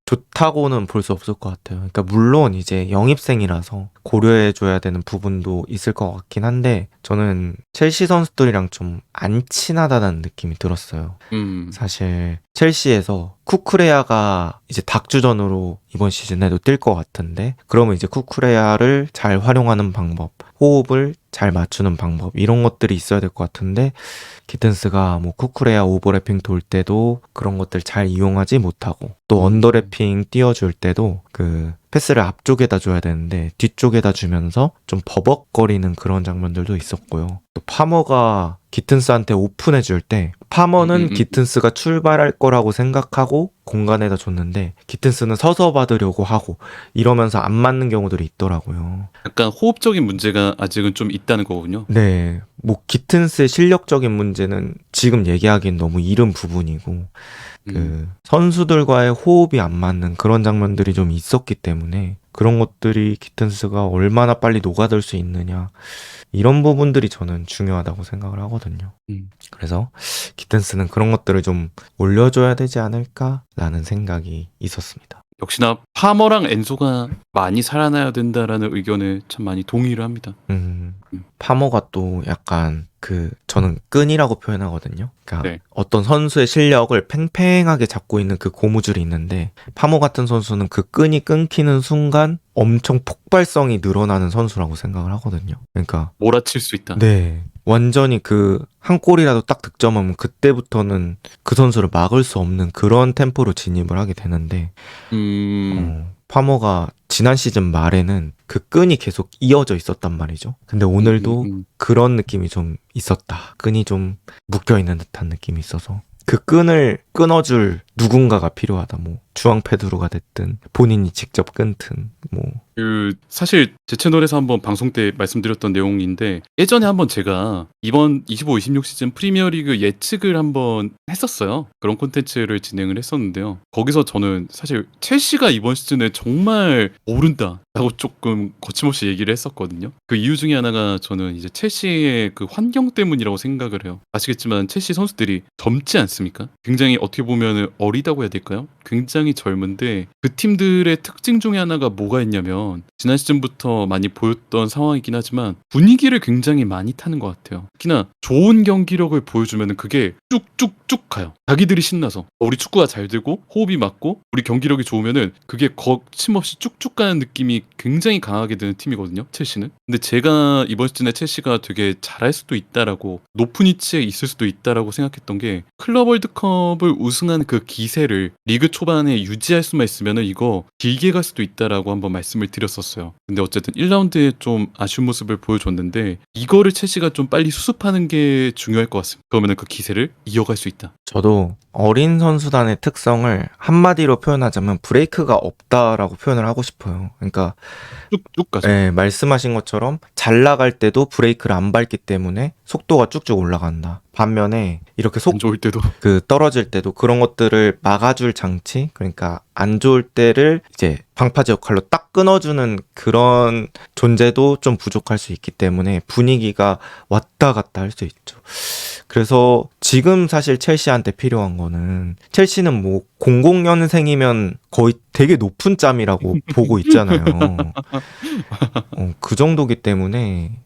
좋다고는 볼 수 없을 것 같아요. 그러니까 물론 이제 영입생이라서 고려해줘야 되는 부분도 있을 것 같긴 한데 저는 첼시 선수들이랑 좀 안 친하다는 느낌이 들었어요. 사실 첼시에서 쿠쿠레야가 이제 닥주전으로 이번 시즌에도 뛸 것 같은데 그러면 이제 쿠쿠레야를 잘 활용하는 방법, 호흡을 잘 맞추는 방법 이런 것들이 있어야 될 것 같은데 기튼스가 뭐 쿠쿠레야 오버래핑 돌 때도 그런 것들 잘 이용하지 못하고 또 언더래핑 띄워줄 때도 그 패스를 앞쪽에다 줘야 되는데 뒤쪽에다 주면서 좀 버벅거리는 그런 장면들도 있었고요. 또 파머가 기튼스한테 오픈해줄 때 파머는 기튼스가 출발할 거라고 생각하고 공간에다 줬는데 기튼스는 서서 받으려고 하고 이러면서 안 맞는 경우들이 있더라고요. 약간 호흡적인 문제가 아직은 좀 있다는 거군요. 네. 뭐 기튼스의 실력적인 문제는 지금 얘기하기엔 너무 이른 부분이고 그 선수들과의 호흡이 안 맞는 그런 장면들이 좀 있었기 때문에 그런 것들이 기튼스가 얼마나 빨리 녹아들 수 있느냐 이런 부분들이 저는 중요하다고 생각을 하거든요. 그래서 기튼스는 그런 것들을 좀 올려줘야 되지 않을까라는 생각이 있었습니다. 역시나 파머랑 엔소가 많이 살아나야 된다라는 의견에 참 많이 동의를 합니다. 파머가 또 약간 그 저는 끈이라고 표현하거든요. 그러니까 네. 어떤 선수의 실력을 팽팽하게 잡고 있는 그 고무줄이 있는데 파머 같은 선수는 그 끈이 끊기는 순간 엄청 폭발성이 늘어나는 선수라고 생각을 하거든요. 그러니까 몰아칠 수 있다. 네. 완전히 그 한 골이라도 딱 득점하면 그때부터는 그 선수를 막을 수 없는 그런 템포로 진입을 하게 되는데 파머가 지난 시즌 말에는 그 끈이 계속 이어져 있었단 말이죠. 근데 오늘도 그런 느낌이 좀 있었다. 끈이 좀 묶여있는 듯한 느낌이 있어서 그 끈을 끊어줄 누군가가 필요하다. 뭐 주황 페드로가 됐든 본인이 직접 끊든 뭐 그 사실 제 채널에서 한번 방송 때 말씀드렸던 내용인데 예전에 한번 제가 이번 25-26 시즌 프리미어리그 예측을 한번 했었어요. 그런 콘텐츠를 진행을 했었는데요. 거기서 저는 사실 첼시가 이번 시즌에 정말 모른다라고 조금 거침없이 얘기를 했었거든요. 그 이유 중에 하나가 저는 이제 첼시의 그 환경 때문이라고 생각을 해요. 아시겠지만 첼시 선수들이 젊지 않습니까? 굉장히 어떻게 보면 어리다고 해야 될까요? 굉장히 젊은데 그 팀들의 특징 중에 하나가 뭐가 있냐면 지난 시즌부터 많이 보였던 상황이긴 하지만 분위기를 굉장히 많이 타는 것 같아요. 특히나 좋은 경기력을 보여주면 그게 쭉쭉쭉 가요. 자기들이 신나서 우리 축구가 잘 되고 호흡이 맞고 우리 경기력이 좋으면은 그게 거침없이 쭉쭉 가는 느낌이 굉장히 강하게 드는 팀이거든요. 첼시는. 근데 제가 이번 시즌에 첼시가 되게 잘할 수도 있다라고 높은 위치에 있을 수도 있다라고 생각했던 게 클럽 월드컵을 우승한 그 기세를 리그 초반에 유지할 수만 있으면은 이거 길게 갈 수도 있다라고 한번 말씀을 드렸었어요. 근데 어쨌든 1라운드에 좀 아쉬운 모습을 보여줬는데 이거를 첼시가 좀 빨리 수습하는 게 중요할 것 같습니다. 그러면은 그 기세를 이어갈 수 있다. 저도 어린 선수단의 특성을 한마디로 표현하자면 브레이크가 없다라고 표현을 하고 싶어요. 그러니까 쭉쭉 가죠. 네, 말씀하신 것처럼 잘 나갈 때도 브레이크를 안 밟기 때문에 속도가 쭉쭉 올라간다. 반면에 이렇게 안 좋을 때도 그 떨어질 때도 그런 것들을 막아줄 장치, 그러니까 안 좋을 때를 이제 방파제 역할로 딱 끊어주는 그런 존재도 좀 부족할 수 있기 때문에 분위기가 왔다 갔다 할 수 있죠. 그래서 지금 사실 첼시한테 필요한 거는 첼시는 뭐 00년생이면 거의 되게 높은 짬이라고 보고 있잖아요. 그 정도기 때문에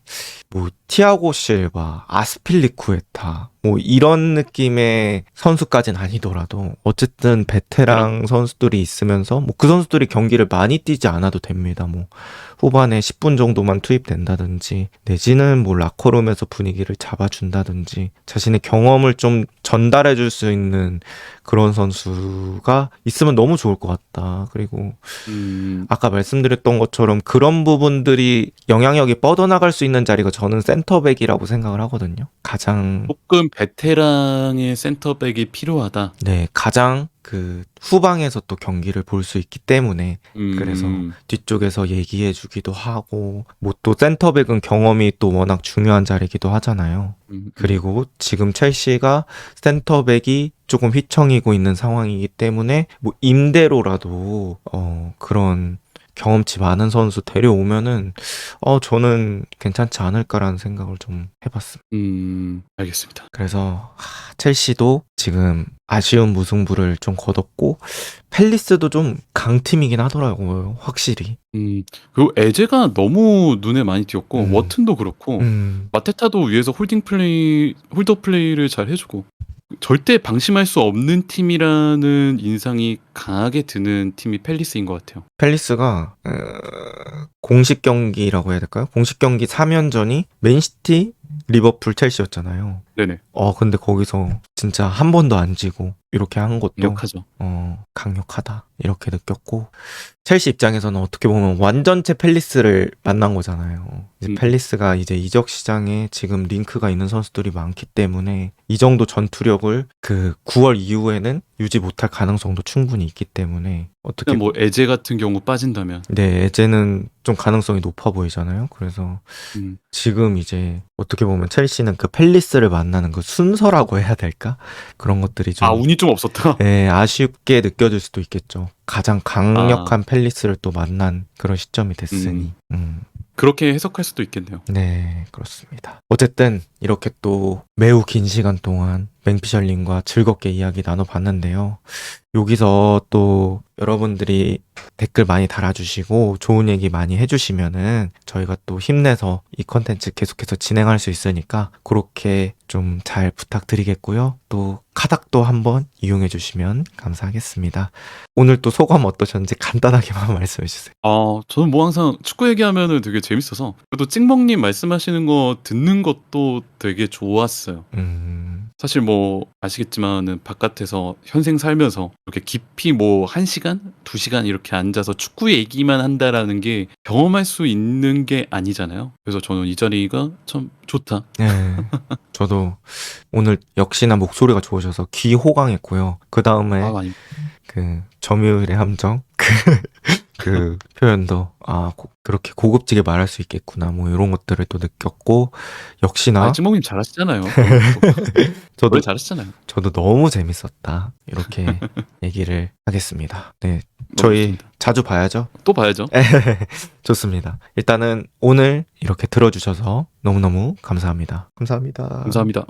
뭐 티아고 실바, 아스필리쿠에타 뭐 이런 느낌의 선수까지는 아니더라도 어쨌든 베테랑 선수들이 있으면서 뭐 그 선수들이 경기를 많이 뛰지 않아도 됩니다. 뭐 후반에 10분 정도만 투입된다든지 내지는 뭐 라커룸에서 분위기를 잡아준다든지 자신의 경험을 좀 전달해 줄 수 있는 그런 선수가 있으면 너무 좋을 것 같다. 그리고 아까 말씀드렸던 것처럼 그런 부분들이 영향력이 뻗어나갈 수 있는 자리가 저는 센터백이라고 생각을 하거든요. 가장 조금 베테랑의 센터백이 필요하다. 네, 가장 그 후방에서 또 경기를 볼 수 있기 때문에 그래서 뒤쪽에서 얘기해 주기도 하고 뭐 또 센터백은 경험이 또 워낙 중요한 자리이기도 하잖아요. 그리고 지금 첼시가 센터백이 조금 휘청이고 있는 상황이기 때문에 뭐 임대로라도 그런 경험치 많은 선수 데려오면은 저는 괜찮지 않을까라는 생각을 좀 해봤습니다. 알겠습니다. 그래서 첼시도 지금 아쉬운 무승부를 좀 거뒀고 팰리스도 좀 강팀이긴 하더라고요. 확실히. 그리고 에제가 너무 눈에 많이 띄었고 워튼도 그렇고 마테타도 위에서 홀더 플레이를 잘 해주고 절대 방심할 수 없는 팀이라는 인상이 강하게 드는 팀이 팰리스인 것 같아요. 팰리스가 공식 경기라고 해야 될까요? 공식 경기 3연전이 맨시티, 리버풀, 첼시였잖아요. 네네. 근데 거기서 진짜 한 번도 안 지고 이렇게 한 것도 역하죠. 강력하다 이렇게 느꼈고 첼시 입장에서는 어떻게 보면 완전체 팰리스를 만난 거잖아요. 이제 팰리스가 이제 이적 시장에 지금 링크가 있는 선수들이 많기 때문에 이 정도 전투력을 그 9월 이후에는 유지 못할 가능성도 충분히 있기 때문에 어떻게 그냥 뭐 에제 같은 경우 빠진다면 네, 에제는 좀 가능성이 높아 보이잖아요. 그래서 음. 지금 이제 어떻게 보면 첼시는 그 팰리스를 만나는 그 순서라고 해야 될까? 그런 것들이 좀 운이 좀 없었다. 네, 아쉽게 느껴질 수도 있겠죠. 가장 아. 강력한 팰리스를 또 만난 그런 시점이 됐으니. 그렇게 해석할 수도 있겠네요. 네, 그렇습니다. 어쨌든 이렇게 또 매우 긴 시간 동안 맹피셜님과 즐겁게 이야기 나눠봤는데요. 여기서 또 여러분들이 댓글 많이 달아주시고 좋은 얘기 많이 해주시면은 저희가 또 힘내서 이 컨텐츠 계속해서 진행할 수 있으니까 그렇게 좀 잘 부탁드리겠고요. 또 카닥도 한번 이용해 주시면 감사하겠습니다. 오늘 또 소감 어떠셨는지 간단하게만 말씀해 주세요. 저는 뭐 항상 축구 얘기하면은 되게 재밌어서 그래도 찍먹님 말씀하시는 거 듣는 것도 되게 좋았어요. 사실 뭐 아시겠지만은 바깥에서 현생 살면서 이렇게 깊이 뭐 1시간, 2시간 이렇게 앉아서 축구 얘기만 한다라는 게 경험할 수 있는 게 아니잖아요. 그래서 저는 이 자리가 참 좋다. 네. 저도 오늘 역시나 목소리가 좋으셔서 귀 호강했고요. 그 다음에 아니 그 점유율의 함정 그 표현도 그렇게 고급지게 말할 수 있겠구나 뭐 이런 것들을 또 느꼈고 역시나 찍먹님 잘하시잖아요. 저도 원래 잘하시잖아요. 저도 너무 재밌었다 이렇게 얘기를 하겠습니다. 네, 너무 저희 좋습니다. 자주 봐야죠. 또 봐야죠. 좋습니다. 일단은 오늘 이렇게 들어주셔서 너무너무 감사합니다. 감사합니다. 감사합니다.